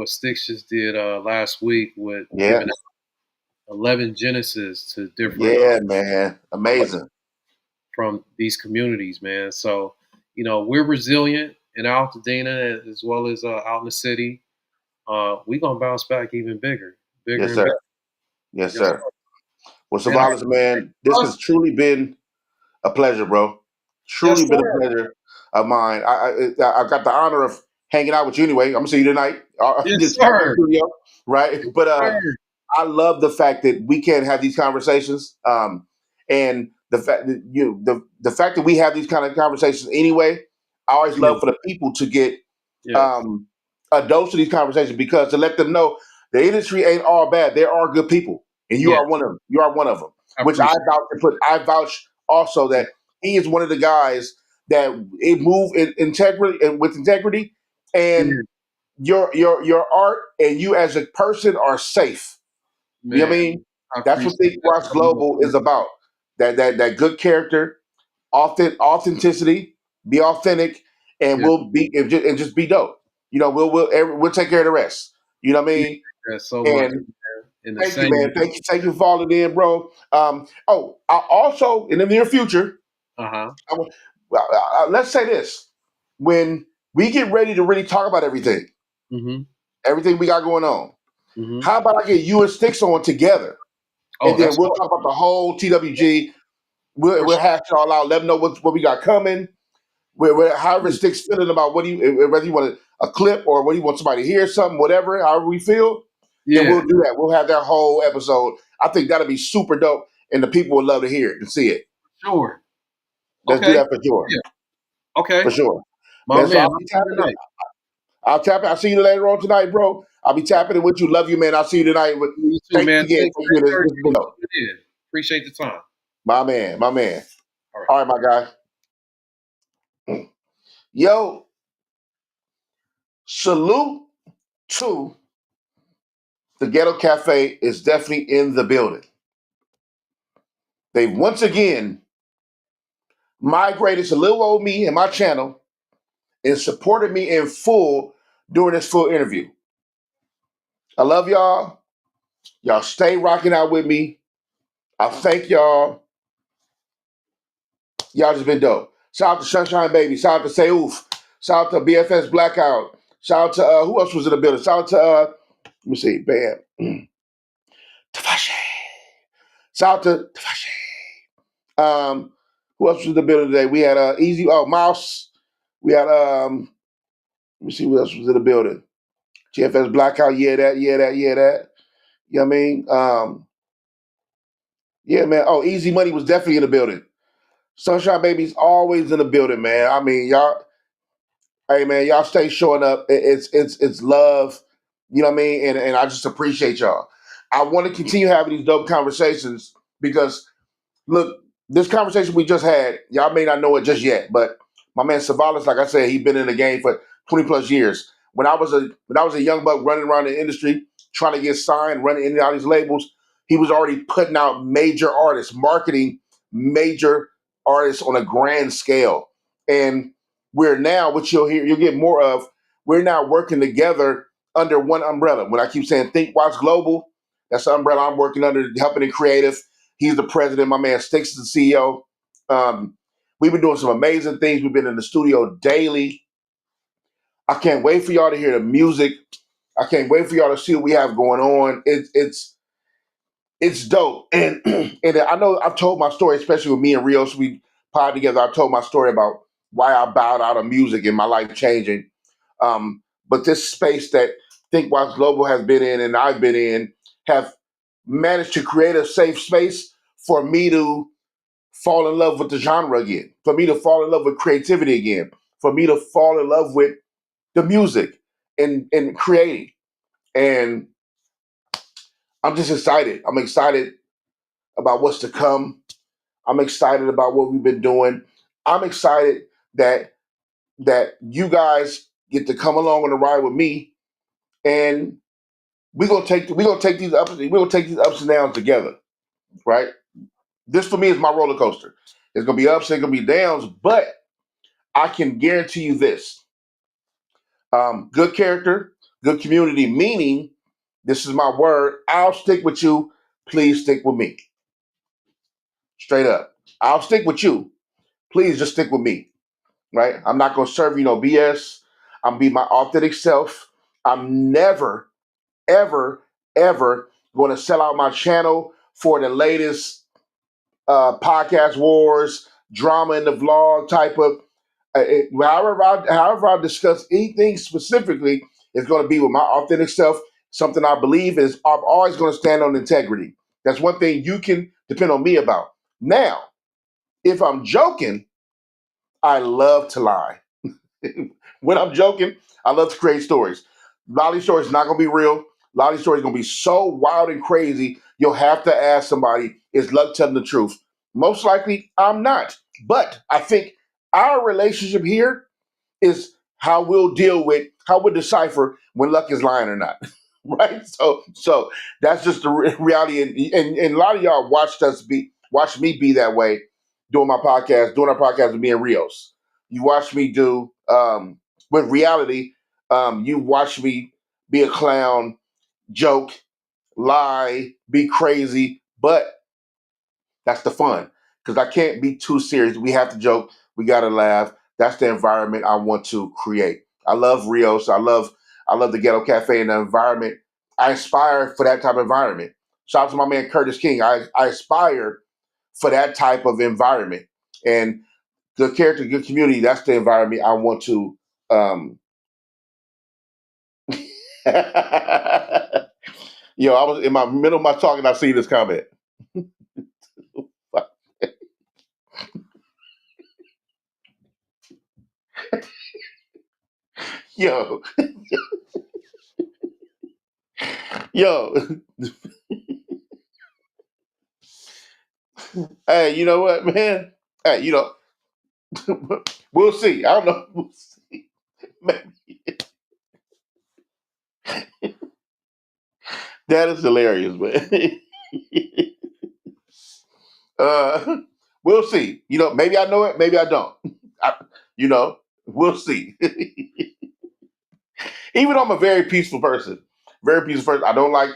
[SPEAKER 2] Sticks just did last week with
[SPEAKER 1] Yeah.
[SPEAKER 2] giving 11 Genesis to different
[SPEAKER 1] Yeah, man.
[SPEAKER 2] artists
[SPEAKER 1] Amazing.
[SPEAKER 2] from these communities, man. So we're resilient in Altadena as well as out in the city. We're gonna bounce back even bigger, bigger
[SPEAKER 1] Yes,
[SPEAKER 2] and
[SPEAKER 1] sir.
[SPEAKER 2] better.
[SPEAKER 1] Yes,
[SPEAKER 2] Yes,
[SPEAKER 1] sir. Well,
[SPEAKER 2] and
[SPEAKER 1] Savalas, man, this has
[SPEAKER 2] us,
[SPEAKER 1] truly been a pleasure, bro.
[SPEAKER 2] yes,
[SPEAKER 1] Truly been a
[SPEAKER 2] sir.
[SPEAKER 1] pleasure of mine. I've got the honor of hanging out with you anyway. I'm gonna see you tonight.
[SPEAKER 2] Yes,
[SPEAKER 1] Just back in
[SPEAKER 2] sir.
[SPEAKER 1] the studio, right?
[SPEAKER 2] Yes,
[SPEAKER 1] But
[SPEAKER 2] sir.
[SPEAKER 1] I love the fact that we can have these conversations, and the fact that the fact that we have these kind of conversations anyway. I always
[SPEAKER 2] Yeah,
[SPEAKER 1] love for the people to get
[SPEAKER 2] yeah,
[SPEAKER 1] um, a dose of these conversations because to let them know the industry ain't all bad. There are good people, and you
[SPEAKER 2] yeah.
[SPEAKER 1] are one of them. You are one of them.
[SPEAKER 2] I
[SPEAKER 1] Which I
[SPEAKER 2] appreciate
[SPEAKER 1] vouch to put. I vouch also
[SPEAKER 2] it.
[SPEAKER 1] that he is one of the guys that it move in integrity and with integrity,
[SPEAKER 2] Yeah,
[SPEAKER 1] and your art and you as a person are safe. You know what I
[SPEAKER 2] man,
[SPEAKER 1] mean?
[SPEAKER 2] I
[SPEAKER 1] That's what
[SPEAKER 2] appreciate
[SPEAKER 1] Think Watch Global
[SPEAKER 2] that.
[SPEAKER 1] is about. That good character, authenticity, be authentic, and
[SPEAKER 2] Yeah,
[SPEAKER 1] just be dope. We'll take care of the rest. You know what I
[SPEAKER 2] yeah,
[SPEAKER 1] mean?
[SPEAKER 2] yeah, so much,
[SPEAKER 1] And
[SPEAKER 2] man. In the
[SPEAKER 1] thank you,
[SPEAKER 2] same,
[SPEAKER 1] man. Thank you for falling in, bro. I also in the near future,
[SPEAKER 2] uh-huh.
[SPEAKER 1] I, wa- let's say this: when we get ready to really talk about
[SPEAKER 2] Mm-hmm.
[SPEAKER 1] everything we got going on,
[SPEAKER 2] Mm-hmm.
[SPEAKER 1] how about I get you and Sticks on together,
[SPEAKER 2] Oh,
[SPEAKER 1] and then
[SPEAKER 2] that's
[SPEAKER 1] we'll talk about the whole TWG.
[SPEAKER 2] for
[SPEAKER 1] We'll
[SPEAKER 2] sure.
[SPEAKER 1] hash it all out. Let them know what we got coming. However Sticks feeling about whether you want a clip or whether you want somebody to hear something, whatever, however we feel, then
[SPEAKER 2] Yeah,
[SPEAKER 1] we'll do that. We'll have that whole episode. I think that'll be super dope, and the people would love to hear it and see it.
[SPEAKER 2] sure.
[SPEAKER 1] Let's do
[SPEAKER 2] Okay.
[SPEAKER 1] that for sure,
[SPEAKER 2] Yeah. Okay.
[SPEAKER 1] for sure,
[SPEAKER 2] My
[SPEAKER 1] man. So
[SPEAKER 2] man,
[SPEAKER 1] I'll
[SPEAKER 2] I'll
[SPEAKER 1] be
[SPEAKER 2] see you
[SPEAKER 1] tapping in.
[SPEAKER 2] tonight.
[SPEAKER 1] I'll tap in. I'll see you later on tonight, bro. I'll be tapping in with you. Love you, man. I'll see you tonight.
[SPEAKER 2] You too,
[SPEAKER 1] Thank
[SPEAKER 2] man.
[SPEAKER 1] you again.
[SPEAKER 2] Thanks
[SPEAKER 1] Thank
[SPEAKER 2] for
[SPEAKER 1] you. This has
[SPEAKER 2] encouraging
[SPEAKER 1] been
[SPEAKER 2] me.
[SPEAKER 1] dope.
[SPEAKER 2] You did. Appreciate the time.
[SPEAKER 1] My man, my man.
[SPEAKER 2] All right.
[SPEAKER 1] All right, my guy. Yo, salute to the Ghetto Cafe is definitely in the building. They've once again migrated to little old me and my channel and supported me in full during this full interview. I love y'all. Y'all stay rocking out with me. I thank y'all. Y'all just been dope. Shout out to Sunshine Baby. Shout out to Say Oof. Shout out to BFS Blackout. Shout out to who else was in the building? Shout out to let me see, Bam. Tavashi. Shout out to who else was in the building today? We had Easy Mouse. We had let me see what else was in the building. GFS Blackout, yeah that. You know what I mean? Yeah, man. Oh, Easy Money was definitely in the building. Sunshine Baby's always in the building, man. I mean, y'all, hey man, y'all stay showing up. It's love. You know what I mean? And I just appreciate y'all. I want to continue having these dope conversations because look, this conversation we just had, y'all may not know it just yet, but my man Savalas, like I said, he's been in the game for 20 plus years. When I was a young buck running around the industry trying to get signed, running in and out of these labels, he was already putting out major artists, marketing major artists on a grand scale. And we're now, which you'll get more of, we're now working together under one umbrella. When I keep saying Think Watch Global, that's the umbrella I'm working under, helping in creative. He's the president. My man Sticks is the CEO. We've been doing some amazing things. We've been in the studio daily. I can't wait for y'all to hear the music. I can't wait for y'all to see what we have going on. It's dope. And and I know I've told my story, especially with me and Rios. We pod together. I told my story about why I bowed out of music and my life changing. But this space that Think Watch Global has been in and I've been in have managed to create a safe space for me to fall in love with the genre again, for me to fall in love with creativity again, for me to fall in love with the music and creating. And I'm just excited. I'm excited about what's to come. I'm excited about what we've been doing. I'm excited that you guys get to come along on the ride with me, and we're gonna take these ups and downs together, right? This for me is my roller coaster. It's gonna be ups, it's gonna be downs, but I can guarantee you this: good character, good community. Meaning, this is my word. I'll stick with you. Please stick with me. Straight up, I'll stick with you. Please just stick with me. Right? I'm not gonna serve you no BS. I'm be my authentic self. I'm never, ever, ever going to sell out my channel for the latest podcast wars, drama in the vlog type of. However I discuss anything specifically is going to be with my authentic self. Something I believe is I'm always going to stand on integrity. That's one thing you can depend on me about. Now, if I'm joking, I love to lie. When I'm joking, I love to create stories. A lot of these stories not gonna be real. A lot of these stories gonna be so wild and crazy. You'll have to ask somebody, is Luck telling the truth? Most likely, I'm not. But I think our relationship here is how we'll decipher when Luck is lying or not. Right? So that's just the reality. And a lot of y'all watch me be that way doing our podcast with me and Rios. You watch me do with reality, you watch me be a clown, joke, lie, be crazy, but that's the fun because I can't be too serious. We have to joke. We got to laugh. That's the environment I want to create. I love Rios. I love the Ghetto Cafe and the environment. I aspire for that type of environment. Shout out to my man Curtis King. I aspire for that type of environment and good character, good community. That's the environment I want to. Yo, I was in my middle of my talk and I see this comment. Yo, yo, hey, you know what, man? Hey, we'll see. I don't know. We'll see. That is hilarious, man. uh, we'll see. Maybe I know it, maybe I don't. I, we'll see. Even though I'm a very peaceful person. I don't like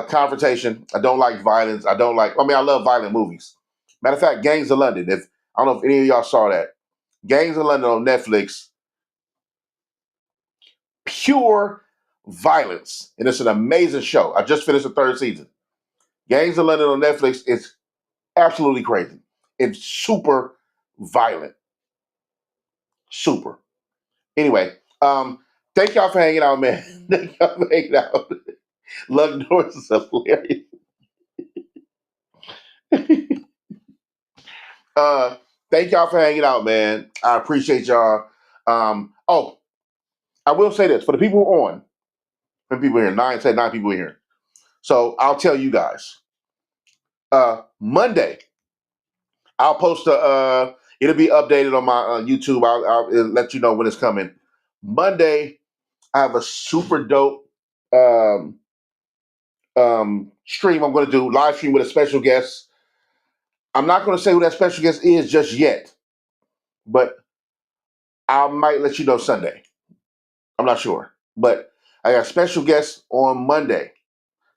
[SPEAKER 1] confrontation. I don't like violence. I love violent movies. Matter of fact, Gangs of London. If I don't know if any of y'all saw that, Gangs of London on Netflix, pure violence, and it's an amazing show. I just finished the third season. Gangs of London on Netflix is absolutely crazy. It's super violent. Super. Anyway, thank y'all for hanging out, man. Thank y'all for hanging out. Lug Norris is hilarious. uh, thank y'all for hanging out, man. I appreciate y'all. Oh, I will say this for the people who are on, for people here, nine people here. So I'll tell you guys. Monday, I'll post a. It'll be updated on my YouTube. I'll let you know when it's coming. Monday, I have a super dope um, stream. I'm going to do live stream with a special guest. I'm not going to say who that special guest is just yet, but I might let you know Sunday. I'm not sure, but I got special guests on Monday.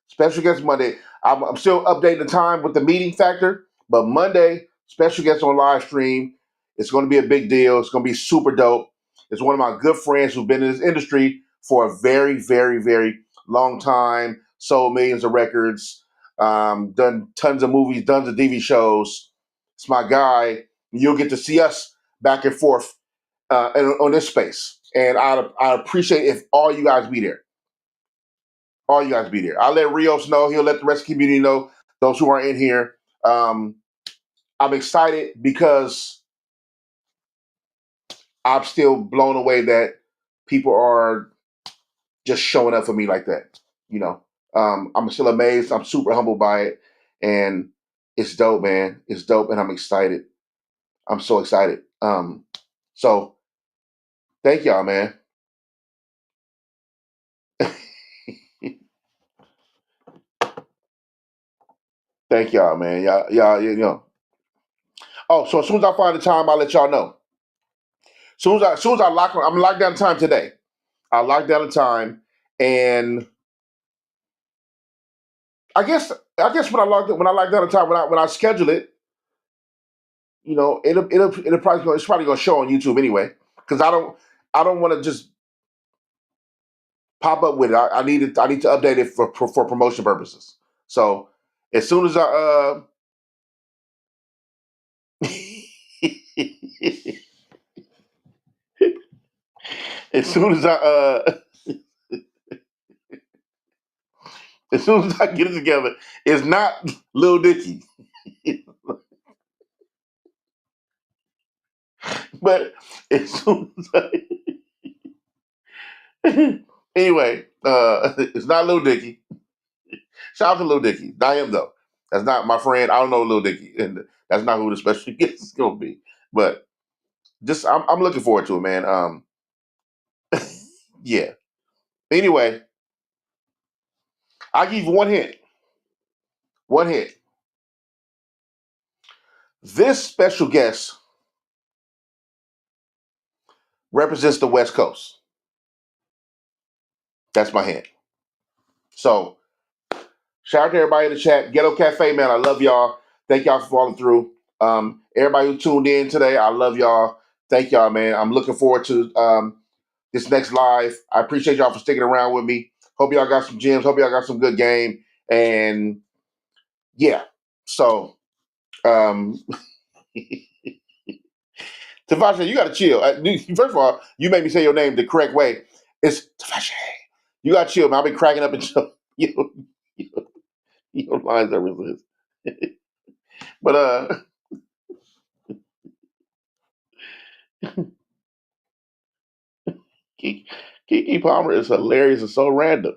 [SPEAKER 1] Special guest Monday. I'm still updating the time with the meeting factor, but Monday, special guest on live stream. It's going to be a big deal. It's going to be super dope. It's one of my good friends who's been in this industry for a very, very, very long time. Sold millions of records, done tons of movies, tons of TV shows. It's my guy. You'll get to see us back and forth on this space, and I appreciate if all you guys be there. All you guys be there. I'll let Rios know. He'll let the rest of the community know. Those who are in here. Um, I'm excited because I'm still blown away that people are just showing up for me like that. You know, I'm still amazed. I'm super humbled by it, and it's dope, man. It's dope, and I'm excited. I'm so excited. So thank y'all, man. Thank y'all, man. Y'all, you know. Oh, so as soon as I find the time, I'll let y'all know. As soon as I I'm locked down the time today. I lock down the time, and I guess when I lock down the time when I schedule it, it'll probably it's probably gonna show on YouTube anyway because I don't want to just pop up with it. I need to update it for promotion purposes. So as soon as I as soon as I as soon as I get it together, it's not Lil Dicky, but as soon as anyway, it's not Lil Dicky. Shout out to Lil Dicky. Not him though. That's not my friend. I don't know Lil Dicky, and that's not who the special guest is gonna be. But just I'm looking forward to it, man. Yeah. Anyway, I'll give you one hint. One hint. This special guest represents the West Coast. That's my hint. So shout out to everybody in the chat. Ghetto Cafe, man. I love y'all. Thank y'all for following through. Everybody who tuned in today, I love y'all. Thank y'all, man. I'm looking forward to this next live. I appreciate y'all for sticking around with me. Hope y'all got some gems. Hope y'all got some good game. And yeah, so Tavashe, you got to chill. First of all, you made me say your name the correct way. It's Tavashe. You got to chill, man. I've been cracking up and your lines ever since. But Kiki Palmer is hilarious and so random.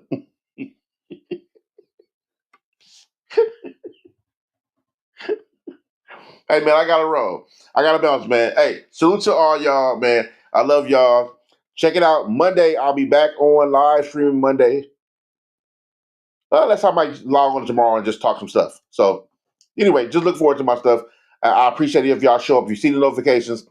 [SPEAKER 1] Hey man, I gotta roll. I gotta bounce, man. Hey, salute to all y'all, man. I love y'all. Check it out. Monday, I'll be back on live streaming Monday. Unless I might log on tomorrow and just talk some stuff. So anyway, just look forward to my stuff. I appreciate it if y'all show up. If you see the notifications,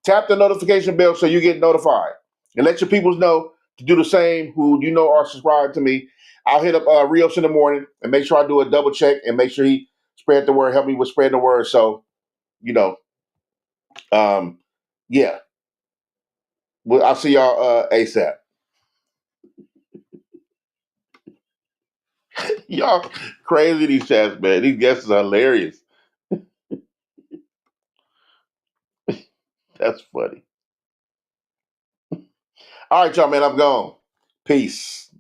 [SPEAKER 1] tap the notification bell so you get notified. And let your peoples know to do the same who are subscribed to me. I'll hit up Rios in the morning and make sure I do a double check and make sure he spread the word, help me with spreading the word. So, you know, um, yeah. Well, I'll see y'all ASAP. Y'all crazy these chats, man. These guests are hilarious. That's funny. All right, y'all, man. I'm gone. Peace.